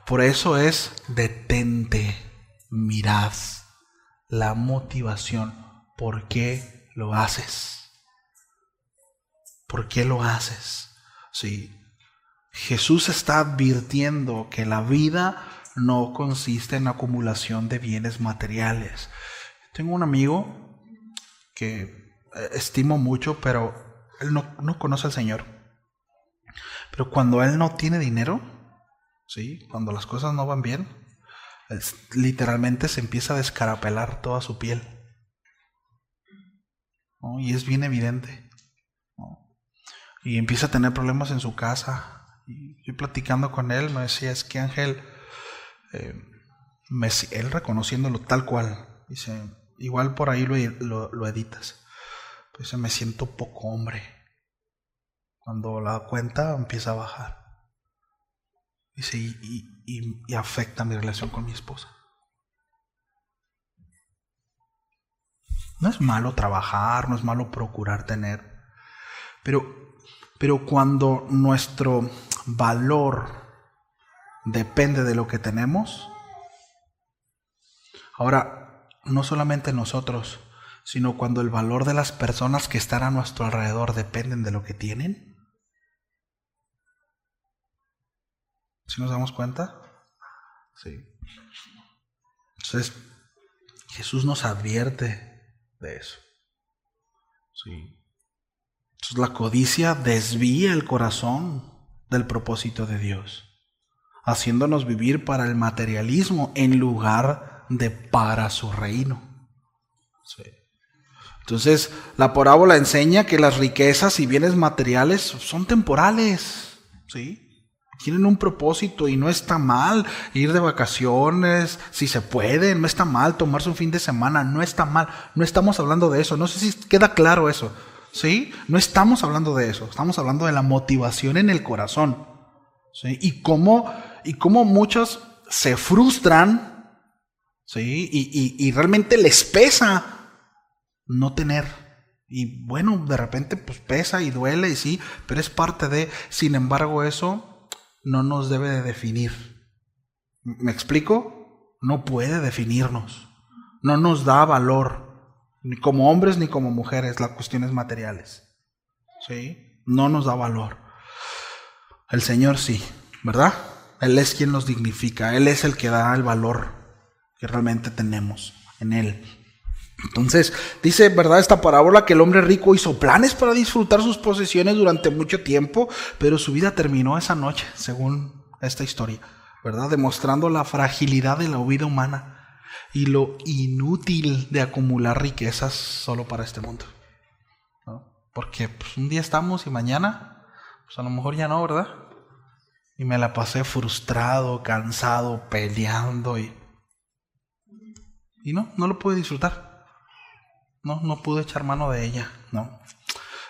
Por eso es detente, mirad la motivación. ¿Por qué lo haces? ¿Por qué lo haces? Sí. Jesús está advirtiendo que la vida no consiste en acumulación de bienes materiales. Tengo un amigo que estimo mucho, pero él no conoce al Señor. Pero cuando él no tiene dinero, ¿sí?, cuando las cosas no van bien, literalmente se empieza a descarapelar toda su piel, ¿no? Y es bien evidente, ¿no? Y empieza a tener problemas en su casa. Y yo platicando con él me decía: es que Ángel, él reconociéndolo tal cual, dice: igual por ahí lo editas. Pues me siento poco hombre cuando la cuenta empieza a bajar. Dice, y afecta mi relación con mi esposa. No es malo trabajar, no es malo procurar tener, pero cuando nuestro valor depende de lo que tenemos, ahora, no solamente nosotros, sino cuando el valor de las personas que están a nuestro alrededor dependen de lo que tienen, ¿sí nos damos cuenta? Sí. Entonces, Jesús nos advierte de eso. Sí. Entonces, la codicia desvía el corazón del propósito de Dios, haciéndonos vivir para el materialismo en lugar de para su reino. Sí. Entonces, la parábola enseña que las riquezas y bienes materiales son temporales, ¿sí? Tienen un propósito y no está mal ir de vacaciones, si se puede, no está mal tomarse un fin de semana, no está mal. No estamos hablando de eso, no sé si queda claro eso, ¿sí? No estamos hablando de eso, estamos hablando de la motivación en el corazón, ¿sí? Y cómo muchos se frustran, ¿sí? Y realmente les pesa no tener. Y bueno, de repente pues pesa y duele, y sí, pero es parte de, sin embargo, eso no nos debe de definir. ¿Me explico? No puede definirnos. No nos da valor, ni como hombres ni como mujeres, las cuestiones materiales. ¿Sí? No nos da valor. El Señor sí, ¿verdad? Él es quien nos dignifica. Él es el que da el valor que realmente tenemos en Él. Entonces, dice, ¿verdad?, esta parábola que el hombre rico hizo planes para disfrutar sus posesiones durante mucho tiempo, pero su vida terminó esa noche, según esta historia, ¿verdad? Demostrando la fragilidad de la vida humana y lo inútil de acumular riquezas solo para este mundo, ¿no? Porque pues, un día estamos y mañana, pues a lo mejor ya no, ¿verdad? Y me la pasé frustrado, cansado, peleando y no lo pude disfrutar. No pude echar mano de ella, ¿no?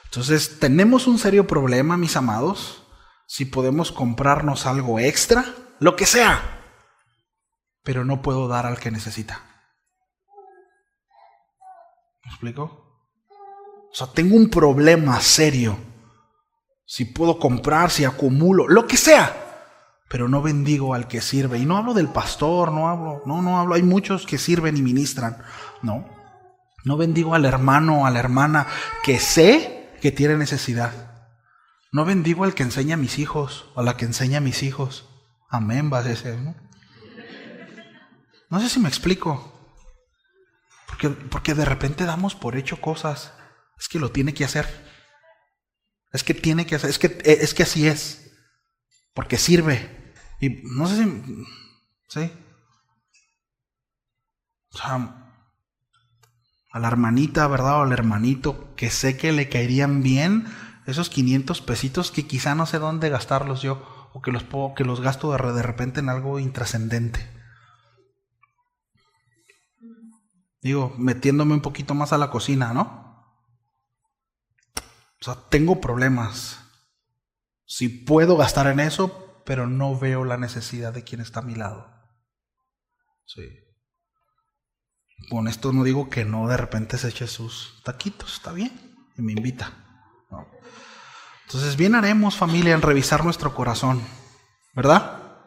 Entonces, tenemos un serio problema, mis amados, si podemos comprarnos algo extra, lo que sea, pero no puedo dar al que necesita. ¿Me explico? O sea, tengo un problema serio. Si puedo comprar, si acumulo, lo que sea, pero no bendigo al que sirve. Y no hablo del pastor, no hablo, hay muchos que sirven y ministran, ¿no? No bendigo al hermano o a la hermana que sé que tiene necesidad. No bendigo al que enseña a mis hijos o a la que enseña a mis hijos. Amén, va a ser, ¿no? No sé si me explico. Porque de repente damos por hecho cosas. Es que lo tiene que hacer. Es que tiene que hacer. Es que así es. Porque sirve. Y no sé si... ¿sí? O sea... a la hermanita, ¿verdad? O al hermanito que sé que le caerían bien esos 500 pesitos que quizá no sé dónde gastarlos yo, o que los gasto de repente en algo intrascendente. Digo, metiéndome un poquito más a la cocina, ¿no? O sea, tengo problemas. Sí puedo gastar en eso, pero no veo la necesidad de quien está a mi lado. Sí. Con esto no digo que no de repente se eche sus taquitos, está bien, y me invita, ¿no? Entonces bien haremos, familia, en revisar nuestro corazón, ¿verdad?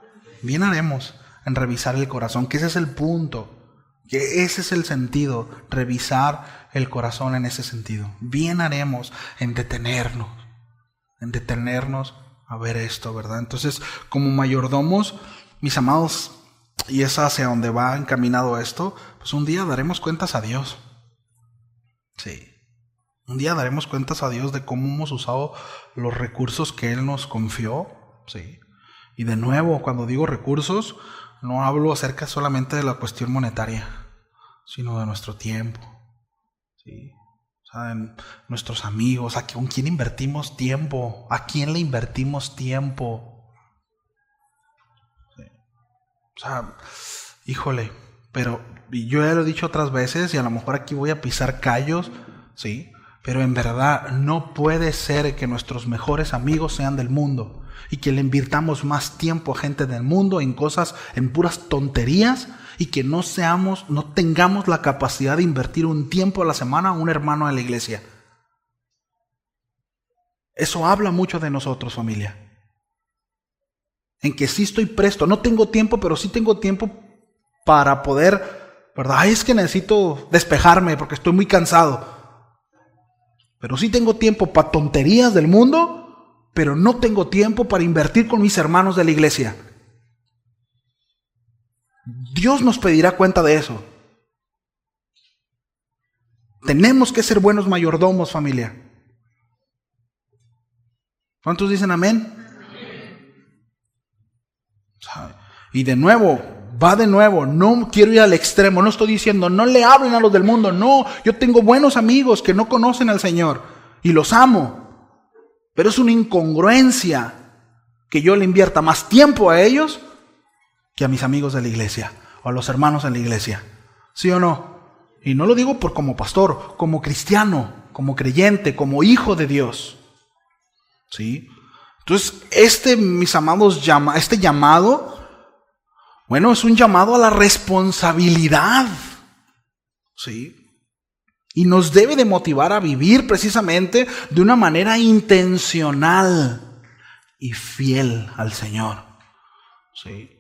Bien haremos en revisar el corazón, que ese es el punto, que ese es el sentido, revisar el corazón en ese sentido. Bien haremos en detenernos a ver esto, ¿verdad? Entonces, como mayordomos, mis amados, y es hacia donde va encaminado esto, pues un día daremos cuentas a Dios. Sí. Un día daremos cuentas a Dios de cómo hemos usado los recursos que Él nos confió. Sí. Y de nuevo, cuando digo recursos, no hablo acerca solamente de la cuestión monetaria, sino de nuestro tiempo. Sí. O sea, en nuestros amigos, ¿con quién invertimos tiempo? ¿A quién le invertimos tiempo? O sea, híjole, pero yo ya lo he dicho otras veces y a lo mejor aquí voy a pisar callos, sí, pero en verdad no puede ser que nuestros mejores amigos sean del mundo y que le invirtamos más tiempo a gente del mundo en cosas, en puras tonterías, y que no tengamos la capacidad de invertir un tiempo a la semana a un hermano de la iglesia. Eso habla mucho de nosotros, familia. En que sí estoy presto, no tengo tiempo, pero sí tengo tiempo para poder, ¿verdad? Es que necesito despejarme porque estoy muy cansado. Pero sí tengo tiempo para tonterías del mundo, pero no tengo tiempo para invertir con mis hermanos de la iglesia. Dios nos pedirá cuenta de eso. Tenemos que ser buenos mayordomos, familia. ¿Cuántos dicen amén? Y de nuevo, no quiero ir al extremo, no estoy diciendo no le hablen a los del mundo, no, yo tengo buenos amigos que no conocen al Señor y los amo, pero es una incongruencia que yo le invierta más tiempo a ellos que a mis amigos de la iglesia o a los hermanos en la iglesia. ¿Sí o no? Y no lo digo por como pastor, como cristiano, como creyente, como hijo de Dios. ¿Sí? Entonces, mis amados, este llamado, bueno, es un llamado a la responsabilidad. ¿Sí? Y nos debe de motivar a vivir precisamente de una manera intencional y fiel al Señor. ¿Sí?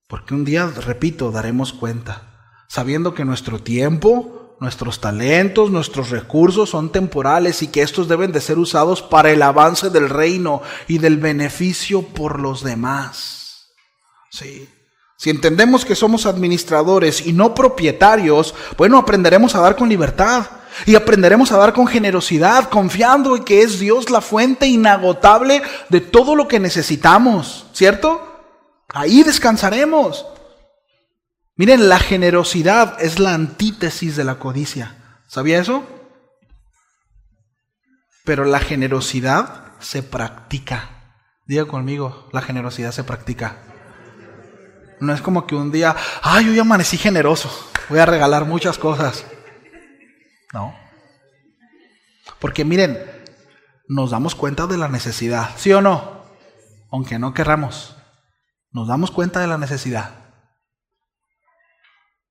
Porque un día, repito, daremos cuenta, sabiendo que nuestro tiempo, nuestros talentos, nuestros recursos son temporales y que estos deben de ser usados para el avance del reino y del beneficio por los demás. ¿Sí? Si entendemos que somos administradores y no propietarios, bueno, aprenderemos a dar con libertad y aprenderemos a dar con generosidad, confiando en que es Dios la fuente inagotable de todo lo que necesitamos, ¿cierto? Ahí descansaremos. Miren, la generosidad es la antítesis de la codicia. ¿Sabía eso? Pero la generosidad se practica. Diga conmigo, la generosidad se practica. No es como que un día, yo ya amanecí generoso, voy a regalar muchas cosas. No. Porque miren, nos damos cuenta de la necesidad, ¿sí o no? Aunque no querramos, nos damos cuenta de la necesidad.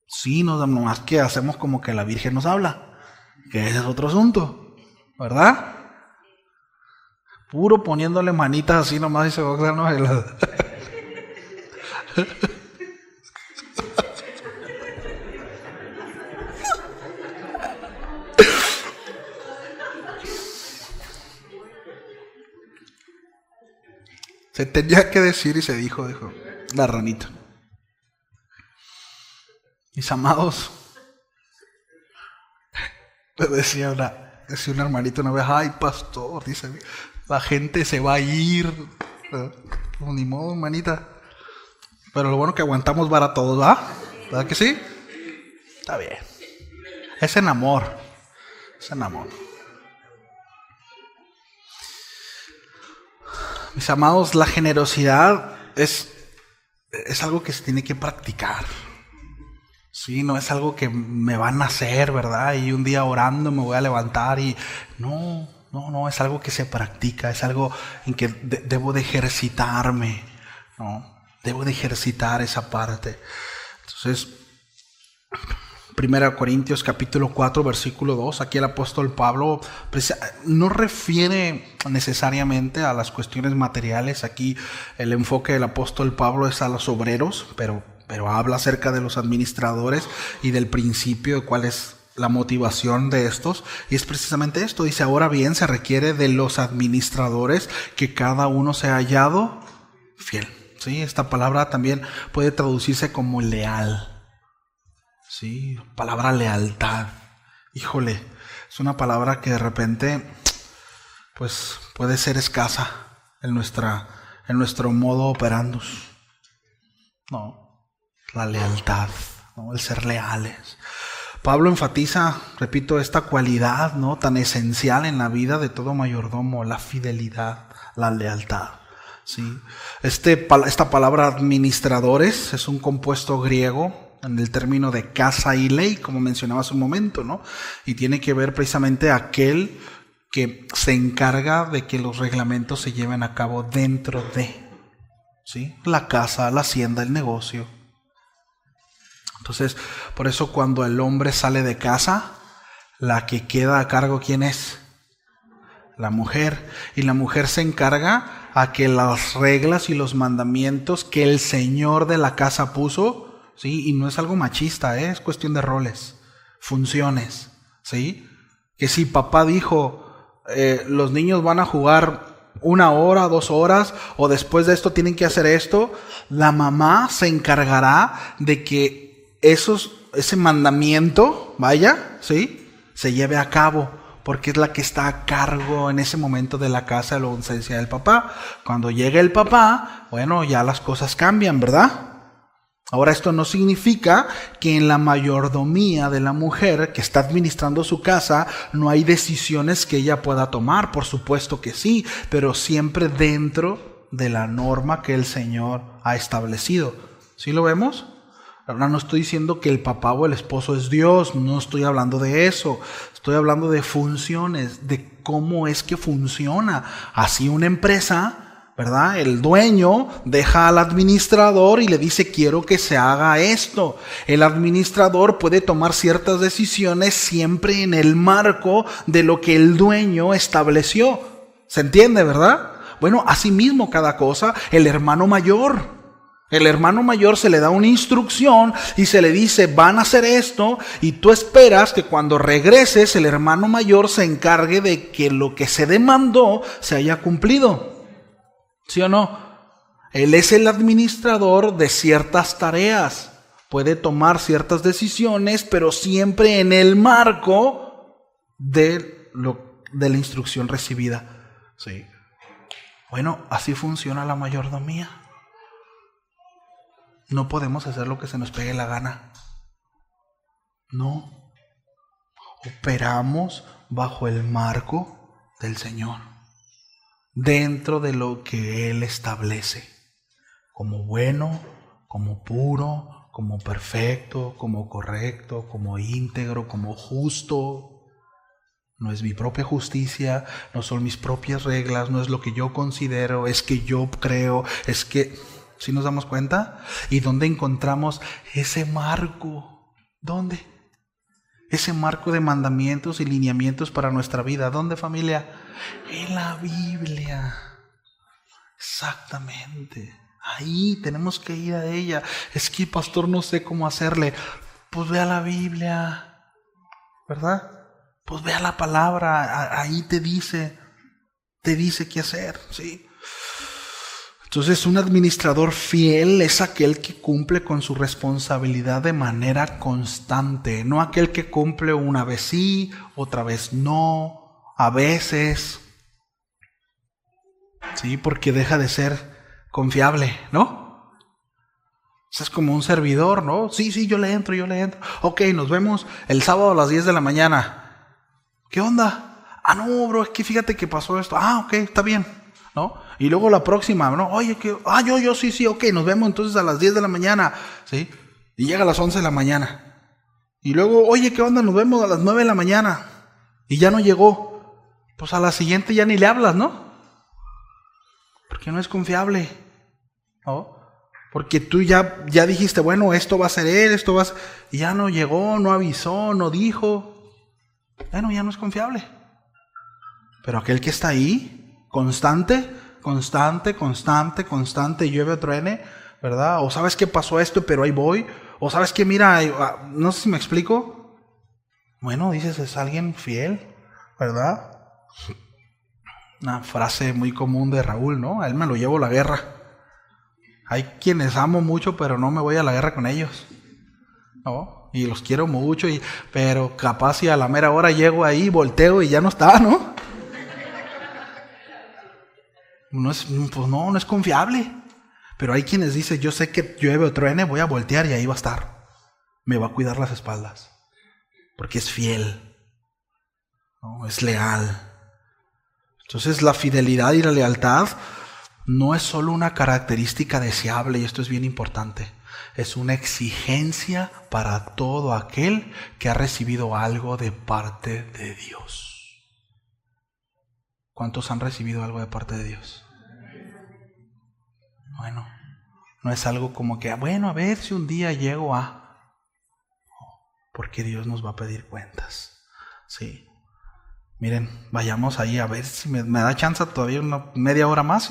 Sí, nomás que hacemos como que la Virgen nos habla, que ese es otro asunto, ¿verdad? Puro poniéndole manitas así nomás y se va a quedar helada. Se tenía que decir y se dijo la ranita. Mis amados, le decía una hermanita una vez, ay pastor, dice, la gente se va a ir. Pues ni modo, hermanita. Pero lo bueno que aguantamos vara todos, ¿va? ¿Verdad que sí? Está bien. Es en amor. Es en amor. Mis amados, la generosidad es algo que se tiene que practicar. Sí, no es algo que me va a nacer, ¿verdad? Y un día orando me voy a levantar y... No, es algo que se practica, es algo en que debo de ejercitarme, ¿no? Debo de ejercitar esa parte. Entonces, 1 Corintios capítulo 4, versículo 2, aquí el apóstol Pablo no refiere necesariamente a las cuestiones materiales. Aquí el enfoque del apóstol Pablo es a los obreros, pero habla acerca de los administradores y del principio de cuál es la motivación de estos. Y es precisamente esto, dice, ahora bien se requiere de los administradores que cada uno sea hallado fiel. ¿Sí? Esta palabra también puede traducirse como leal. Sí, palabra lealtad. Híjole, es una palabra que de repente pues puede ser escasa en nuestro modo operandus. No, la lealtad, ¿no? El ser leales. Pablo enfatiza, repito, esta cualidad, ¿no?, tan esencial en la vida de todo mayordomo, la fidelidad, la lealtad. ¿Sí? Esta palabra administradores es un compuesto griego en el término de casa y ley, como mencionaba hace un momento, ¿no? Y tiene que ver precisamente aquel que se encarga de que los reglamentos se lleven a cabo dentro de, ¿sí?, la casa, la hacienda, el negocio. Entonces, por eso cuando el hombre sale de casa, la que queda a cargo, ¿quién es? La mujer. Y la mujer se encarga a que las reglas y los mandamientos que el Señor de la casa puso, ¿sí? Y no es algo machista, es cuestión de roles, funciones, ¿sí? Que si papá dijo, los niños van a jugar 1 hora, 2 horas, o después de esto tienen que hacer esto, la mamá se encargará de que ese mandamiento, ¿sí?, se lleve a cabo, porque es la que está a cargo en ese momento de la casa de la ausencia del papá. Cuando llegue el papá, bueno, ya las cosas cambian, ¿verdad? Ahora, esto no significa que en la mayordomía de la mujer que está administrando su casa no hay decisiones que ella pueda tomar. Por supuesto que sí, pero siempre dentro de la norma que el Señor ha establecido. ¿Sí lo vemos? Ahora no estoy diciendo que el papá o el esposo es Dios, no estoy hablando de eso. Estoy hablando de funciones, de cómo es que funciona. Así una empresa, ¿verdad? El dueño deja al administrador y le dice, quiero que se haga esto. El administrador puede tomar ciertas decisiones siempre en el marco de lo que el dueño estableció. ¿Se entiende, verdad? Bueno, asimismo cada cosa, el hermano mayor se le da una instrucción y se le dice, van a hacer esto, y tú esperas que cuando regreses el hermano mayor se encargue de que lo que se demandó se haya cumplido. ¿Sí o no? Él es el administrador de ciertas tareas, puede tomar ciertas decisiones, pero siempre en el marco de la instrucción recibida. ¿Sí? Bueno, así funciona la mayordomía. No podemos hacer lo que se nos pegue la gana. No. Operamos bajo el marco del Señor, dentro de lo que Él establece, como bueno, como puro, como perfecto, como correcto, como íntegro, como justo. No es mi propia justicia, no son mis propias reglas, no es lo que yo considero, es que yo creo, es que... ¿Sí nos damos cuenta? ¿Y dónde encontramos ese marco? ¿Dónde? Ese marco de mandamientos y lineamientos para nuestra vida. ¿Dónde, familia? En la Biblia. Exactamente. Ahí tenemos que ir a ella. Es que, pastor, no sé cómo hacerle. Pues ve a la Biblia, ¿verdad? Pues ve a la palabra. Ahí te dice qué hacer, ¿sí? Entonces, un administrador fiel es aquel que cumple con su responsabilidad de manera constante, no aquel que cumple una vez sí, otra vez no, a veces, sí, porque deja de ser confiable, ¿no? Es como un servidor, ¿no? Sí, yo le entro. Ok, nos vemos el sábado a las 10 de la mañana. ¿Qué onda? Ah, no, bro, es que fíjate que pasó esto. Ah, ok, está bien, ¿no? Y luego la próxima, ¿no? Oye, yo sí, ok, nos vemos entonces a las 10 de la mañana, ¿sí? Y llega a las 11 de la mañana. Y luego, oye, ¿qué onda? Nos vemos a las 9 de la mañana. Y ya no llegó. Pues a la siguiente ya ni le hablas, ¿no? Porque no es confiable, ¿no? Porque tú ya dijiste, bueno, esto va a ser él, y ya no llegó, no avisó, no dijo. Bueno, ya no es confiable. Pero aquel que está ahí, constante, llueve o truene, ¿verdad? O sabes que pasó esto, pero ahí voy. O sabes que, mira, no sé si me explico. Bueno, dices, es alguien fiel, ¿verdad? Una frase muy común de Raúl, ¿no? A él me lo llevo a la guerra. Hay quienes amo mucho, pero no me voy a la guerra con ellos, ¿no? Y los quiero mucho, pero capaz si a la mera hora llego ahí, volteo y ya no está, ¿no? No es confiable. Pero hay quienes dicen, yo sé que llueve o truene, voy a voltear y ahí va a estar. Me va a cuidar las espaldas. Porque es fiel, ¿no? Es leal. Entonces la fidelidad y la lealtad no es solo una característica deseable, y esto es bien importante. Es una exigencia para todo aquel que ha recibido algo de parte de Dios. ¿Cuántos han recibido algo de parte de Dios? Bueno, no es algo como que, bueno, a ver si un día llego a... Porque Dios nos va a pedir cuentas. Sí. Miren, vayamos ahí a ver si me da chance todavía una media hora más.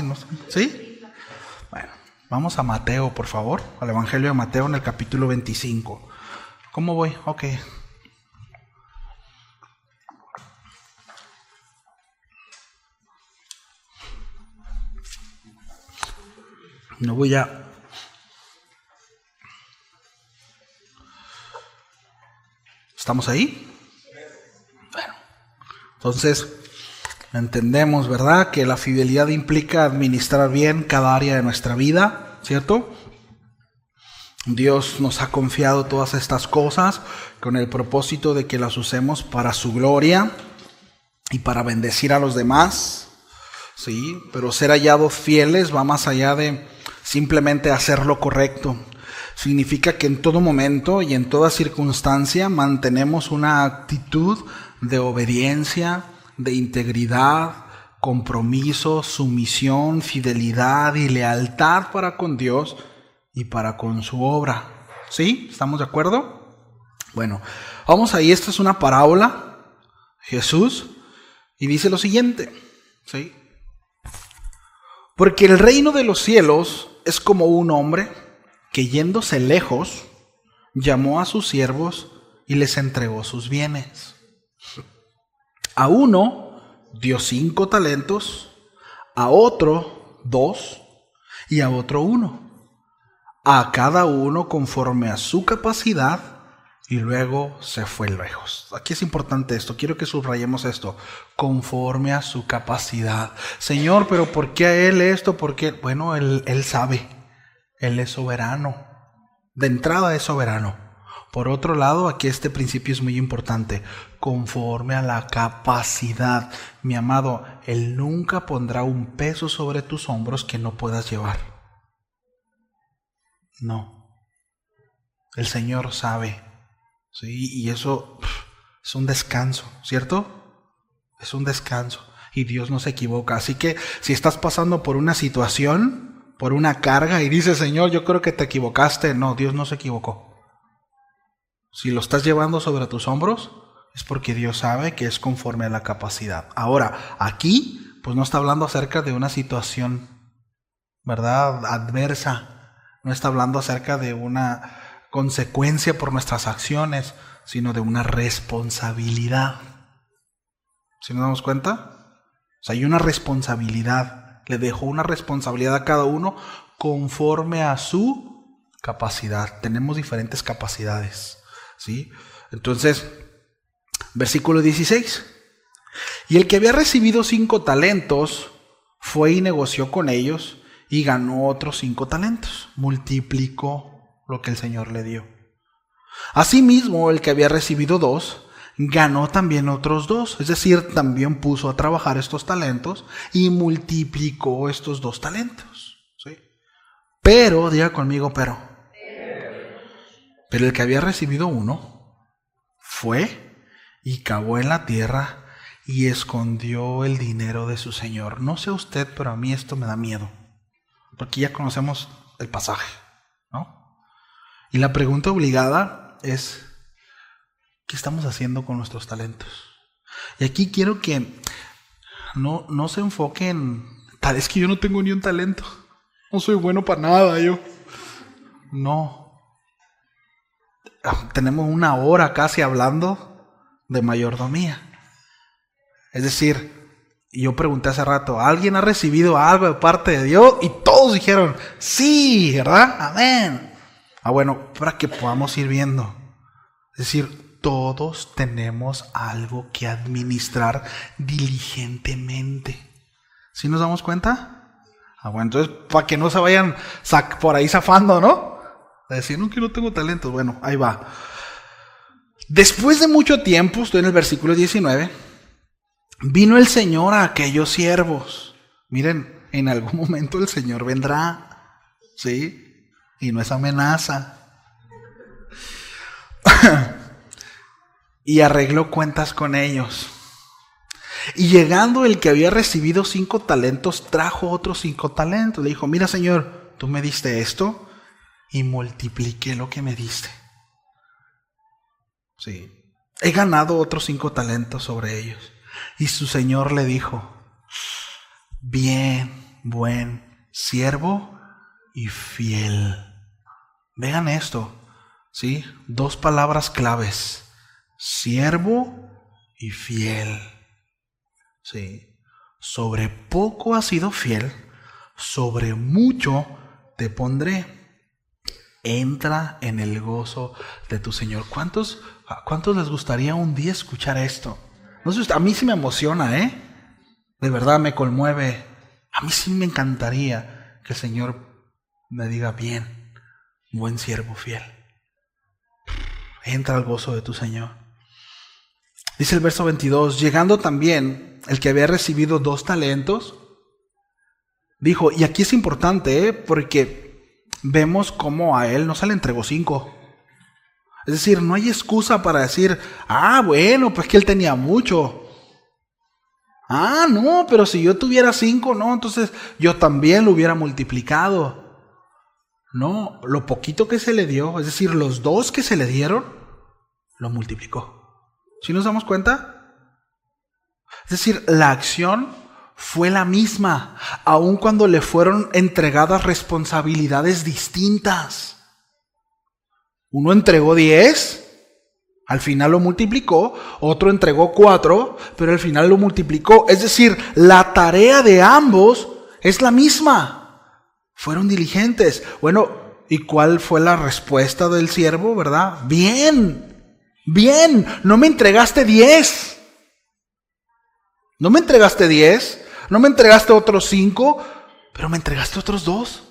¿Sí? Bueno, vamos a Mateo, por favor. Al Evangelio de Mateo en el capítulo 25. ¿Cómo voy? Ok. No voy a... ¿Estamos ahí? Bueno, entonces entendemos, ¿verdad?, que la fidelidad implica administrar bien cada área de nuestra vida, ¿cierto? Dios nos ha confiado todas estas cosas con el propósito de que las usemos para su gloria y para bendecir a los demás. Sí, pero ser hallados fieles va más allá de simplemente hacer lo correcto. Significa que en todo momento y en toda circunstancia mantenemos una actitud de obediencia, de integridad, compromiso, sumisión, fidelidad y lealtad para con Dios y para con su obra. ¿Sí? ¿Estamos de acuerdo? Bueno, vamos ahí. Esta es una parábola, Jesús, y dice lo siguiente, ¿sí? Porque el reino de los cielos es como un hombre que yéndose lejos, llamó a sus siervos y les entregó sus bienes. A uno dio 5 talentos, a otro 2 y a otro 1. A cada uno conforme a su capacidad, y luego se fue lejos. Aquí es importante esto, quiero que subrayemos esto. Conforme a su capacidad. Señor, pero ¿por qué a él esto? ¿Por qué? Bueno, él sabe. Él es soberano. De entrada es soberano. Por otro lado, aquí este principio es muy importante. Conforme a la capacidad. Mi amado, Él nunca pondrá un peso sobre tus hombros que no puedas llevar. No. El Señor sabe. Sí, y eso es un descanso, ¿cierto? Es un descanso. Y Dios no se equivoca. Así que si estás pasando por una situación, por una carga, y dices, Señor, yo creo que te equivocaste. No, Dios no se equivocó. Si lo estás llevando sobre tus hombros, es porque Dios sabe que es conforme a la capacidad. Ahora, aquí, pues no está hablando acerca de una situación, ¿verdad?, adversa. No está hablando acerca de una consecuencia por nuestras acciones, sino de una responsabilidad. ¿Sí nos damos cuenta? O sea, hay una responsabilidad. Le dejó una responsabilidad a cada uno conforme a su capacidad. Tenemos diferentes capacidades, ¿sí? Entonces, versículo 16. Y el que había recibido 5 talentos fue y negoció con ellos y ganó otros 5 talentos. Multiplicó lo que el Señor le dio. Asimismo, el que había recibido 2 ganó también otros 2. Es decir, también puso a trabajar estos talentos y multiplicó estos 2 talentos. ¿Sí? Pero, diga conmigo, pero el que había recibido 1 fue y cavó en la tierra y escondió el dinero de su señor. No sé usted, pero a mí esto me da miedo, porque ya conocemos el pasaje, ¿no? Y la pregunta obligada es, ¿qué estamos haciendo con nuestros talentos? Y aquí quiero que no se enfoquen, tal es que yo no tengo ni un talento, no soy bueno para nada yo. No. Tenemos 1 hora casi hablando de mayordomía. Es decir, yo pregunté hace rato, ¿alguien ha recibido algo de parte de Dios? Y todos dijeron, sí, ¿verdad? Amén. Bueno, para que podamos ir viendo. Es decir, todos tenemos algo que administrar diligentemente. ¿Sí nos damos cuenta? Bueno, entonces, para que no se vayan por ahí zafando, ¿no? A decir, no, que no tengo talentos. Bueno, ahí va. Después de mucho tiempo, estoy en el versículo 19, vino el Señor a aquellos siervos. Miren, en algún momento el Señor vendrá, ¿sí? Y no es amenaza. Y arregló cuentas con ellos. Y llegando el que había recibido 5 talentos, trajo otros 5 talentos. Le dijo, mira, Señor, tú me diste esto y multipliqué lo que me diste. Sí. He ganado otros 5 talentos sobre ellos. Y su señor le dijo, bien, buen siervo y fiel. Vean esto, ¿sí? 2 palabras claves, siervo y fiel. Sí. Sobre poco has sido fiel, sobre mucho te pondré. Entra en el gozo de tu Señor. ¿Cuántos les gustaría un día escuchar esto? No sé, a mí sí me emociona, de verdad me conmueve. A mí sí me encantaría que el Señor me diga, bien, buen siervo fiel. Entra al gozo de tu Señor. Dice el verso 22, llegando también el que había recibido 2 talentos, Dijo, y aquí es importante, porque vemos cómo a él no se le entregó 5. Es decir, no hay excusa para decir, bueno, pues que él tenía mucho. No, pero si yo tuviera 5, no, entonces yo también lo hubiera multiplicado. No, lo poquito que se le dio, es decir, los 2 que se le dieron, lo multiplicó. ¿Sí nos damos cuenta? Es decir, la acción fue la misma, aun cuando le fueron entregadas responsabilidades distintas. Uno entregó 10, al final lo multiplicó, otro entregó 4, pero al final lo multiplicó. Es decir, la tarea de ambos es la misma. Fueron diligentes. Bueno, ¿y cuál fue la respuesta del siervo, verdad? Bien, no me entregaste 10. No me entregaste 10, no me entregaste otros 5, pero me entregaste otros 2.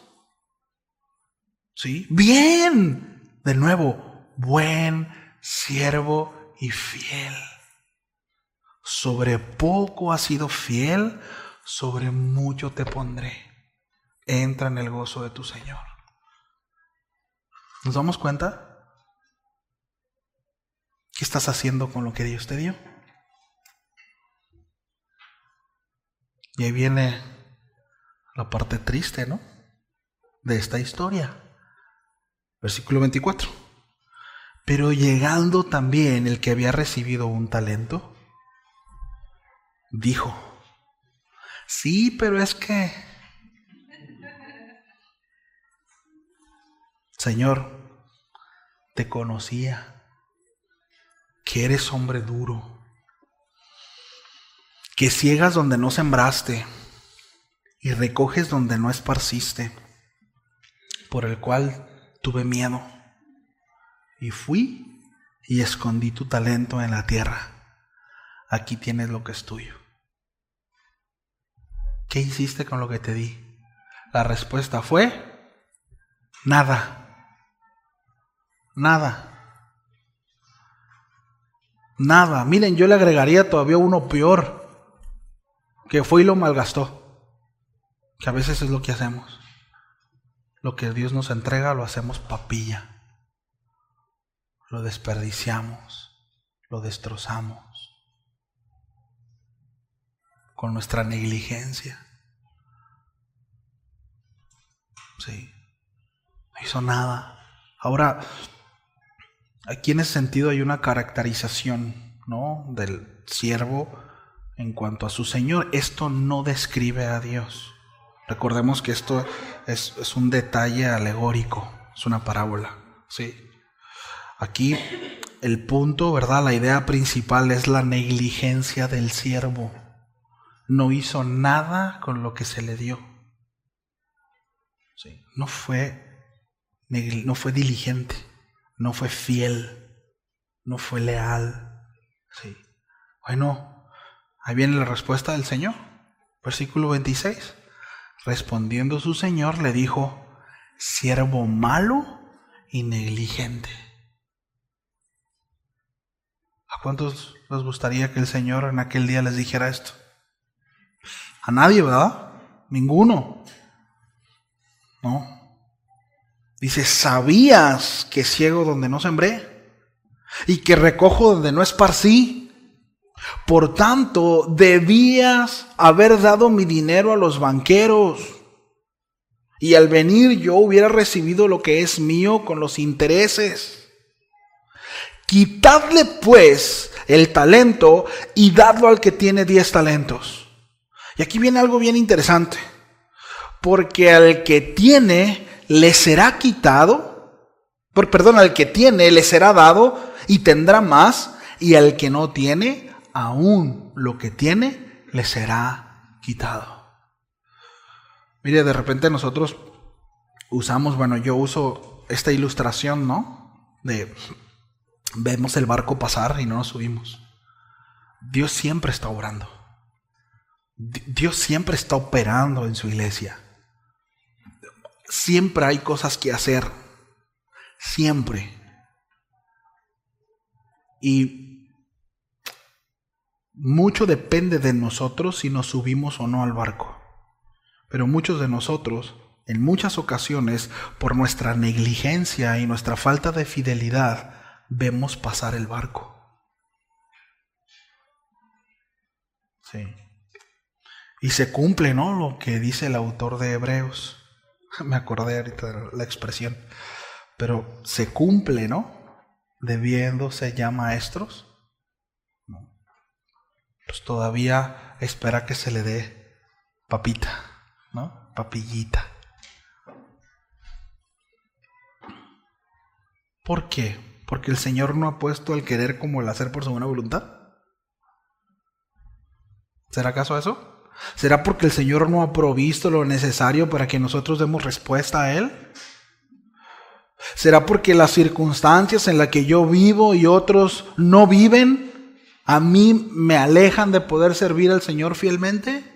¿Sí? Bien. De nuevo, buen siervo y fiel. Sobre poco has sido fiel, sobre mucho te pondré. Entra en el gozo de tu Señor. ¿Nos damos cuenta? ¿Qué estás haciendo con lo que Dios te dio? Y ahí viene la parte triste, ¿no? De esta historia. Versículo 24. Pero llegando también el que había recibido un talento, dijo, sí, pero es que, Señor, te conocía, que eres hombre duro, que ciegas donde no sembraste y recoges donde no esparciste, por el cual tuve miedo y fui y escondí tu talento en la tierra. Aquí tienes lo que es tuyo. ¿Qué hiciste con lo que te di? La respuesta fue nada. Miren, yo le agregaría todavía uno peor, que fue y lo malgastó. Que a veces es lo que hacemos. Lo que Dios nos entrega lo hacemos papilla. Lo desperdiciamos, lo destrozamos con nuestra negligencia. Sí, no hizo nada. Ahora, aquí en ese sentido hay una caracterización, ¿no?, del siervo en cuanto a su Señor. Esto no describe a Dios. Recordemos que esto es un detalle alegórico, es una parábola. Sí. Aquí el punto, ¿verdad? La idea principal es la negligencia del siervo. No hizo nada con lo que se le dio. Sí. No fue diligente, no fue fiel, no fue leal. Sí. Bueno, ahí viene la respuesta del Señor. Versículo 26. Respondiendo su Señor le dijo, siervo malo y negligente. ¿A cuántos les gustaría que el Señor en aquel día les dijera esto? A nadie, ¿verdad? Ninguno. No. Dice, ¿sabías que ciego donde no sembré? Y que recojo donde no esparcí. Por tanto, debías haber dado mi dinero a los banqueros. Y al venir yo hubiera recibido lo que es mío con los intereses. Quitadle pues el talento y dadlo al que tiene 10 talentos. Y aquí viene algo bien interesante. Porque al que tiene le será quitado. Al que tiene le será dado y tendrá más. Y al que no tiene, aún lo que tiene le será quitado. Mire, de repente nosotros usamos, yo uso esta ilustración, ¿no? Vemos el barco pasar y no nos subimos. Dios siempre está obrando. Dios siempre está operando en su iglesia. Siempre hay cosas que hacer. Siempre. Y mucho depende de nosotros si nos subimos o no al barco. Pero muchos de nosotros, en muchas ocasiones, por nuestra negligencia y nuestra falta de fidelidad, vemos pasar el barco. Sí. Y se cumple, ¿no?, lo que dice el autor de Hebreos. Me acordé ahorita de la expresión. Pero se cumple, ¿no?, debiéndose ya maestros. Pues todavía espera que se le dé papita, ¿no?, papillita. ¿Por qué? ¿Porque el Señor no ha puesto el querer como el hacer por su buena voluntad? ¿Será acaso eso? ¿Será porque el Señor no ha provisto lo necesario para que nosotros demos respuesta a Él? ¿Será porque las circunstancias en las que yo vivo y otros no viven, a mí me alejan de poder servir al Señor fielmente?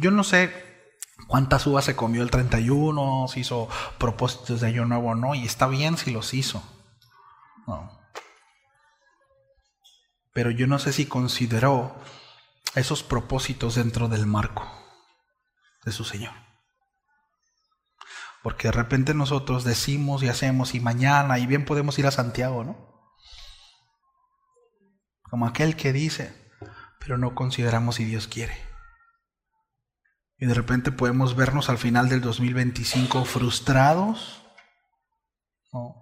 Yo no sé cuántas uvas se comió el 31, si hizo propósitos de año nuevo o no, y está bien si los hizo. No. Pero yo no sé si consideró esos propósitos dentro del marco de su Señor. Porque de repente nosotros decimos y hacemos y mañana, y bien podemos ir a Santiago, ¿no? Como aquel que dice, pero no consideramos si Dios quiere. Y de repente podemos vernos al final del 2025 frustrados, ¿no?,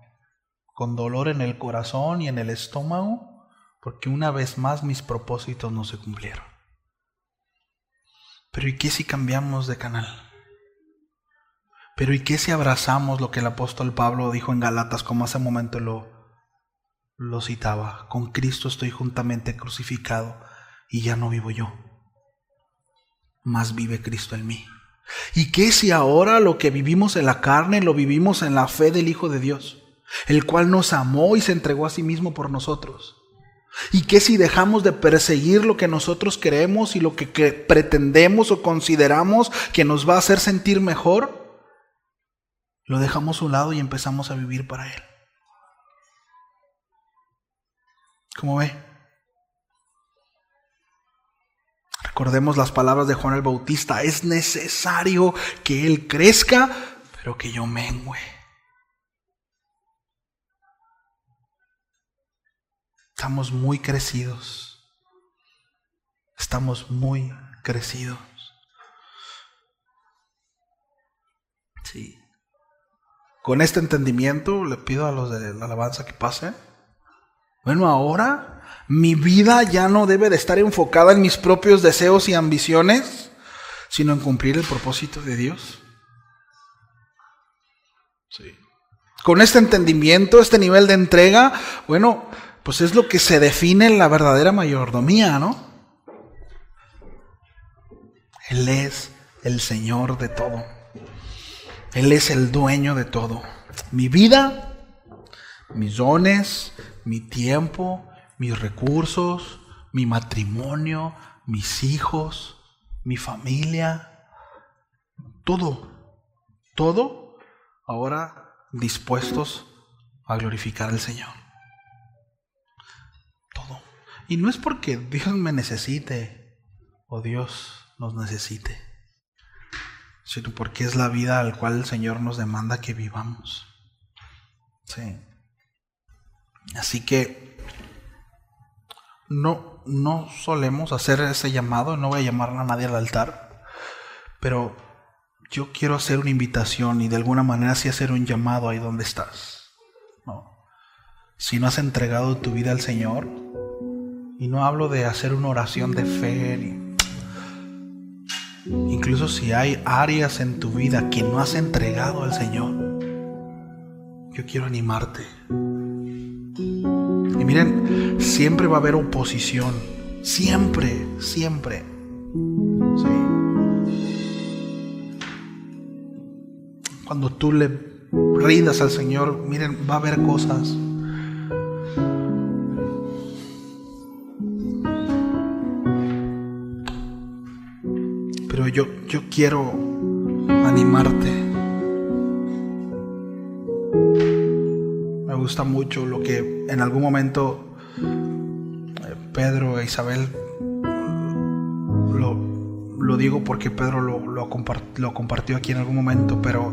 con dolor en el corazón y en el estómago, porque una vez más mis propósitos no se cumplieron. Pero ¿y qué si cambiamos de canal? Pero ¿y qué si abrazamos lo que el apóstol Pablo dijo en Gálatas, como hace un momento lo citaba? Con Cristo estoy juntamente crucificado y ya no vivo yo, mas vive Cristo en mí. ¿Y qué si ahora lo que vivimos en la carne lo vivimos en la fe del Hijo de Dios, el cual nos amó y se entregó a sí mismo por nosotros? ¿Y qué si dejamos de perseguir lo que nosotros creemos y lo que pretendemos o consideramos que nos va a hacer sentir mejor? Lo dejamos a un lado y empezamos a vivir para Él. ¿Cómo ve? Recordemos las palabras de Juan el Bautista: es necesario que Él crezca, pero que yo mengüe. Estamos muy crecidos. Estamos muy crecidos. Sí. Con este entendimiento le pido a los de la alabanza que pasen. Bueno, ahora mi vida ya no debe de estar enfocada en mis propios deseos y ambiciones, sino en cumplir el propósito de Dios. Sí. Con este entendimiento, este nivel de entrega, bueno, pues es lo que se define en la verdadera mayordomía, ¿no? Él es el Señor de todo. Él es el dueño de todo. Mi vida, mis dones, mi tiempo, mis recursos, mi matrimonio, mis hijos, mi familia, todo ahora dispuestos a glorificar al Señor. Todo. Y no es porque Dios me necesite o Dios nos necesite, sino porque es la vida al cual el Señor nos demanda que vivamos. Sí. Así que no solemos hacer ese llamado. No voy a llamar a nadie al altar, pero yo quiero hacer una invitación y de alguna manera sí hacer un llamado ahí donde estás, ¿no? Si no has entregado tu vida al Señor, y no hablo de hacer una oración de fe, incluso si hay áreas en tu vida que no has entregado al Señor, yo quiero animarte. Y miren, siempre va a haber oposición. Siempre. Sí. Cuando tú le rindas al Señor, miren, va a haber cosas. Pero yo quiero animarte. Me gusta mucho lo que en algún momento Pedro e Isabel, lo digo porque Pedro lo compartió aquí en algún momento, pero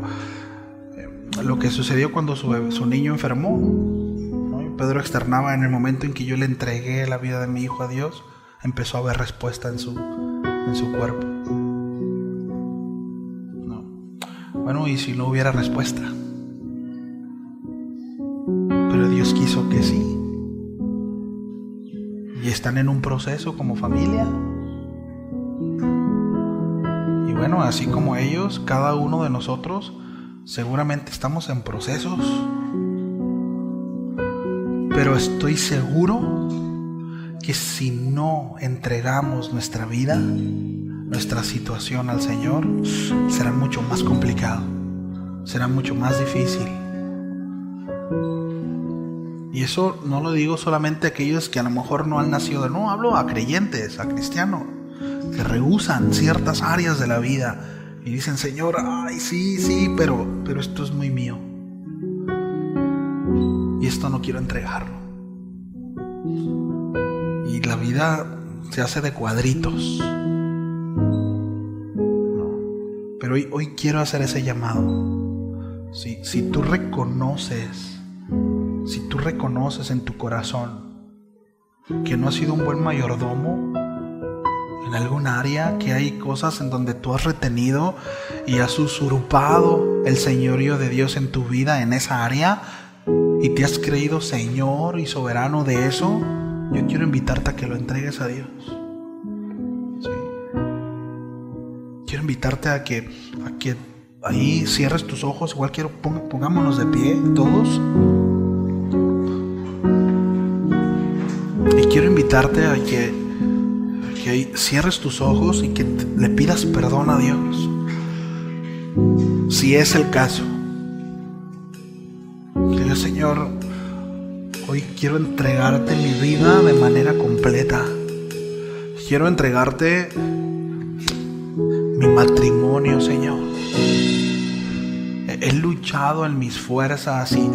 lo que sucedió cuando su niño enfermó, ¿no? Pedro externaba: en el momento en que yo le entregué la vida de mi hijo a Dios, empezó a haber respuesta en su cuerpo. No. Bueno, y si no hubiera respuesta, pero Dios quiso que sí, y están en un proceso como familia. Y bueno, así como ellos, cada uno de nosotros seguramente estamos en procesos, pero estoy seguro que si no entregamos nuestra vida, nuestra situación al Señor, será mucho más complicado, será mucho más difícil. Y eso no lo digo solamente a aquellos que a lo mejor no han nacido no, hablo a creyentes, a cristianos, que rehúsan ciertas áreas de la vida y dicen: Señor, ay, sí, pero esto es muy mío, y esto no quiero entregarlo. Y la vida se hace de cuadritos, ¿no? Pero hoy quiero hacer ese llamado. Si tú reconoces en tu corazón que no has sido un buen mayordomo en algún área, que hay cosas en donde tú has retenido y has usurpado el señorío de Dios en tu vida, en esa área, y te has creído Señor y soberano de eso, yo quiero invitarte a que lo entregues a Dios. ¿Sí? Quiero invitarte a que ahí cierres tus ojos. Igual pongámonos de pie todos. Y quiero invitarte a que cierres tus ojos y que le pidas perdón a Dios, si es el caso. Que digas: Señor, hoy quiero entregarte mi vida de manera completa. Quiero entregarte mi matrimonio, Señor. He luchado en mis fuerzas y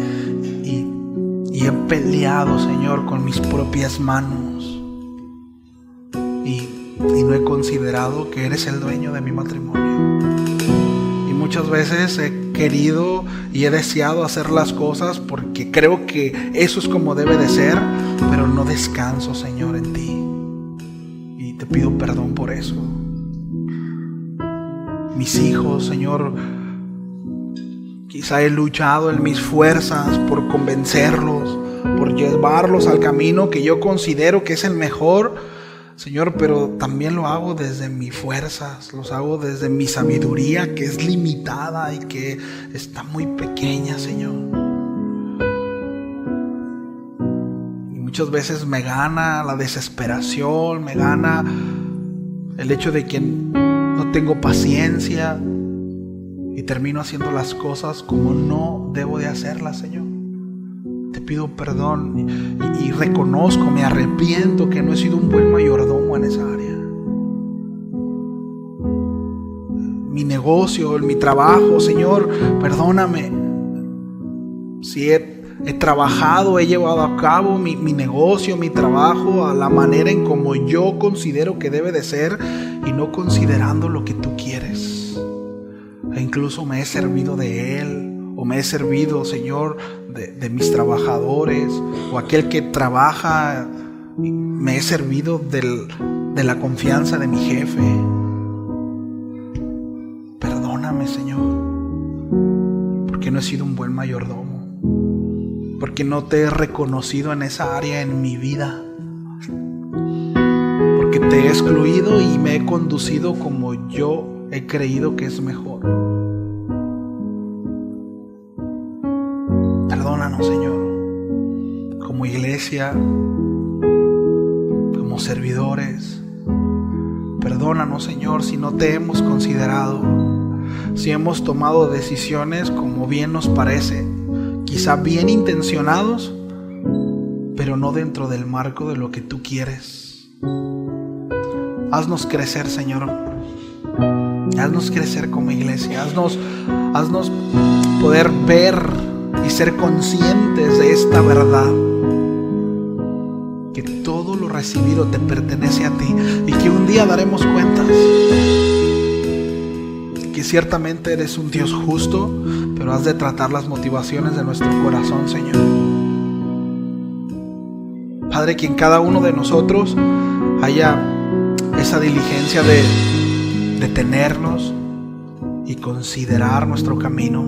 he peleado, Señor, con mis propias manos. Y no he considerado que eres el dueño de mi matrimonio. Y muchas veces he querido y he deseado hacer las cosas porque creo que eso es como debe de ser, pero no descanso, Señor, en ti. Y te pido perdón por eso. Mis hijos, Señor, quizá he luchado en mis fuerzas por convencerlos, por llevarlos al camino que yo considero que es el mejor, Señor, pero también lo hago desde mis fuerzas, los hago desde mi sabiduría, que es limitada y que está muy pequeña, Señor. Y muchas veces me gana la desesperación, me gana el hecho de que no tengo paciencia y termino haciendo las cosas como no debo de hacerlas, Señor. Te pido perdón y reconozco, me arrepiento que no he sido un buen mayordomo en esa área. Mi negocio, en mi trabajo, Señor, perdóname. Si he trabajado, he llevado a cabo mi negocio, mi trabajo a la manera en como yo considero que debe de ser y no considerando lo que tú quieres. E incluso me he servido de él. O me he servido, Señor, de mis trabajadores, o aquel que trabaja, me he servido de la confianza de mi jefe. Perdóname, Señor, porque no he sido un buen mayordomo, porque no te he reconocido en esa área en mi vida, porque te he excluido y me he conducido como yo he creído que es mejor. Perdónanos, Señor, como iglesia, como servidores. Perdónanos, Señor, si no te hemos considerado, si hemos tomado decisiones como bien nos parece, quizá bien intencionados, pero no dentro del marco de lo que tú quieres. Haznos crecer, Señor. Haznos crecer como iglesia. Haznos poder ver y ser conscientes de esta verdad, que todo lo recibido te pertenece a ti y que un día daremos cuentas. Que ciertamente eres un Dios justo, pero has de tratar las motivaciones de nuestro corazón, Señor. Padre, que en cada uno de nosotros haya esa diligencia de detenernos y considerar nuestro camino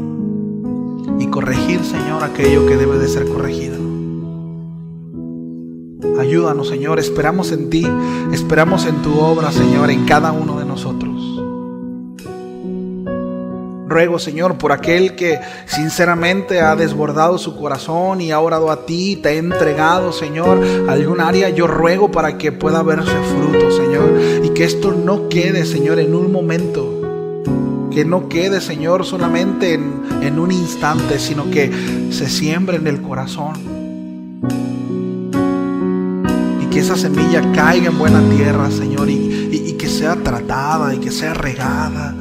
y corregir, Señor, aquello que debe de ser corregido. Ayúdanos, Señor, esperamos en ti, esperamos en tu obra, Señor, en cada uno de nosotros. Ruego, Señor, por aquel que sinceramente ha desbordado su corazón y ha orado a ti, te ha entregado, Señor, algún área. Yo ruego para que pueda verse fruto, Señor, y que esto no quede, Señor, en un momento. Que no quede, Señor, solamente en un instante, sino que se siembre en el corazón. Y que esa semilla caiga en buena tierra, Señor, y que sea tratada y que sea regada,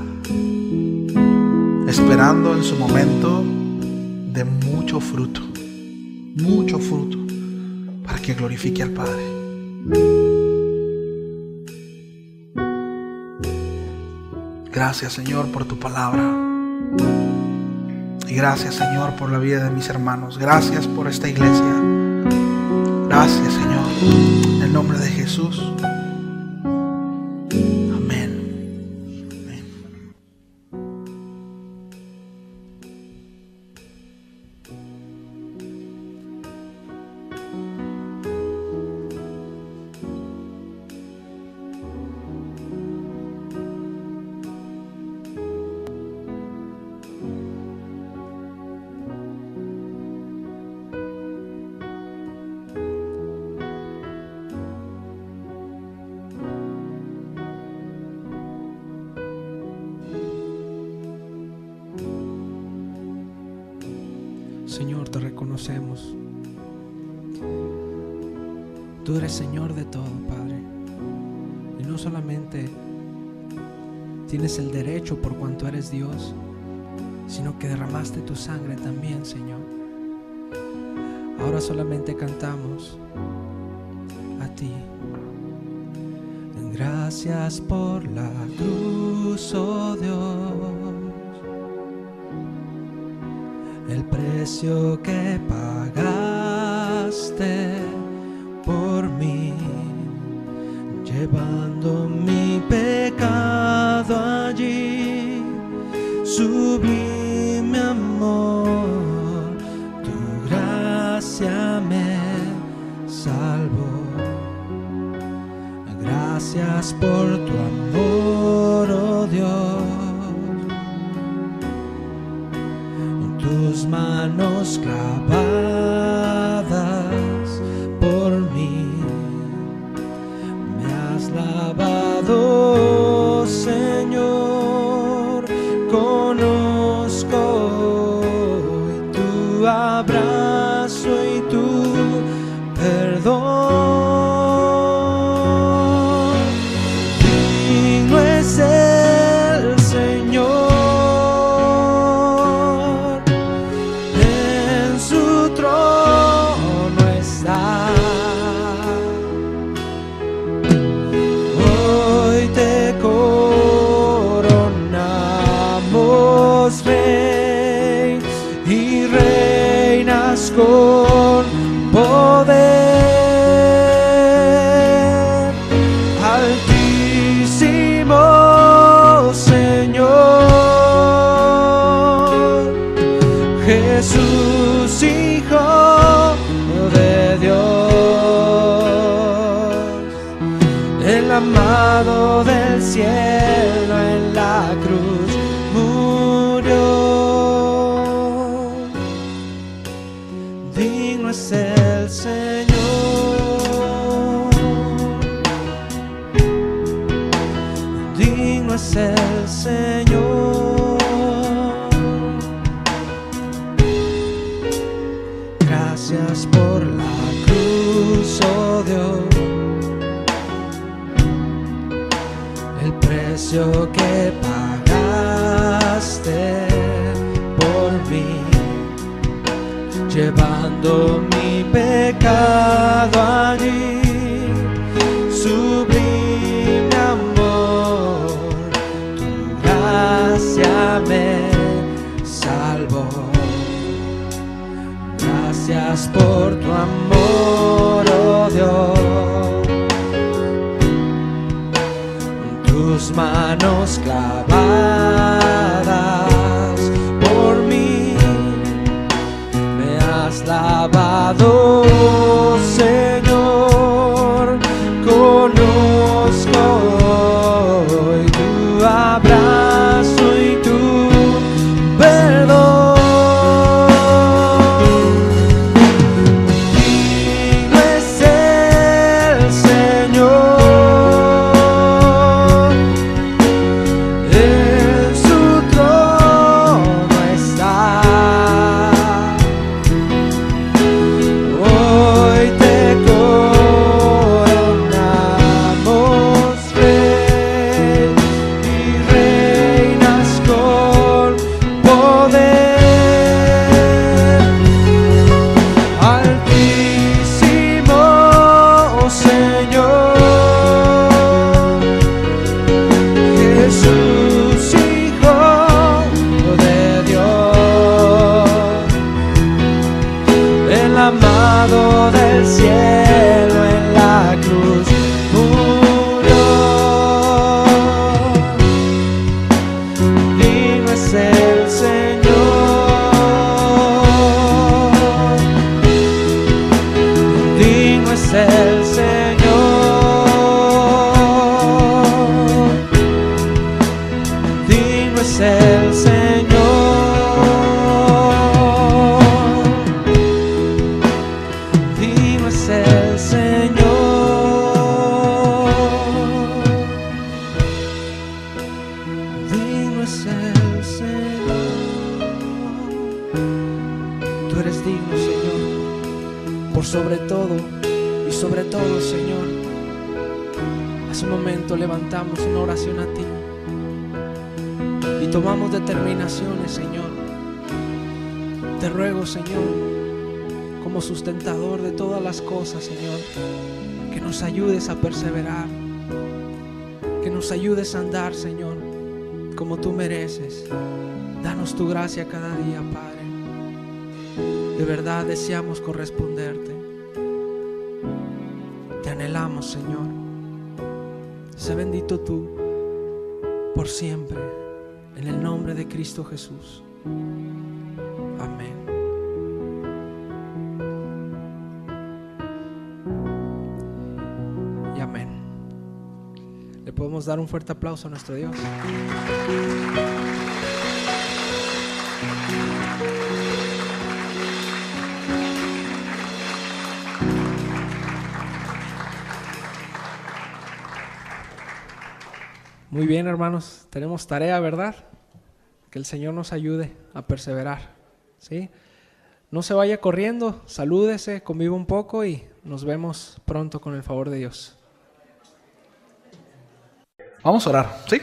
esperando en su momento de mucho fruto, para que glorifique al Padre. Gracias, Señor, por tu palabra. Y gracias, Señor, por la vida de mis hermanos. Gracias por esta iglesia. Gracias, Señor. En el nombre de Jesús. Señor, te reconocemos. Tú eres Señor de todo, Padre. Y no solamente tienes el derecho por cuanto eres Dios, sino que derramaste tu sangre también, Señor. Ahora solamente cantamos a ti. Gracias por la cruz, oh Dios. El precio que pagaste por mí, llevando mi pecado allí. Sublime amor, tu gracia me salvó. Gracias por tu amor, oh Dios. Tus manos clavadas por mí, me has lavado, Señor. Conozco hoy tu abrazo y tu perdón. Digno es el Señor. Con poder, altísimo Señor, Jesús, Hijo de Dios, el amado del cielo en la cruz murió. Digno es el Señor, digno es el Señor. Gracias por la cruz, oh Dios, el precio que pagaste por mí, llevando mi pecado allí. manos clavadas por mí, me has lavado, Señor. Conozco hoy tu abrazo y tu perdón. Digno es el Señor, en su trono está. Hoy te coronamos Rey y reinas con poder. Altísimo Señor, Jesús, Hijo de Dios, el amado del cielo en la cruz murió. Digno es el Señor, digno es el Señor, digno es el Señor, digno es el Señor, digno es el Señor. Tú eres digno, Señor, por sobre todo y sobre todo, Señor. Hace un momento levantamos una oración a ti y tomamos determinaciones, Señor. Te ruego, Señor, como sustentador de todas las cosas, Señor, que nos ayudes a perseverar, que nos ayudes a andar, Señor, como tú mereces. Danos tu gracia cada día, Padre. De verdad deseamos corresponderte. Te anhelamos, Señor. Sé bendito tú por siempre, en el nombre de Cristo Jesús. Amén. Y amén. Le podemos dar un fuerte aplauso a nuestro Dios. Muy bien, hermanos, tenemos tarea, ¿verdad? Que el Señor nos ayude a perseverar, ¿sí? No se vaya corriendo, salúdese, conviva un poco y nos vemos pronto con el favor de Dios. Vamos a orar, ¿sí?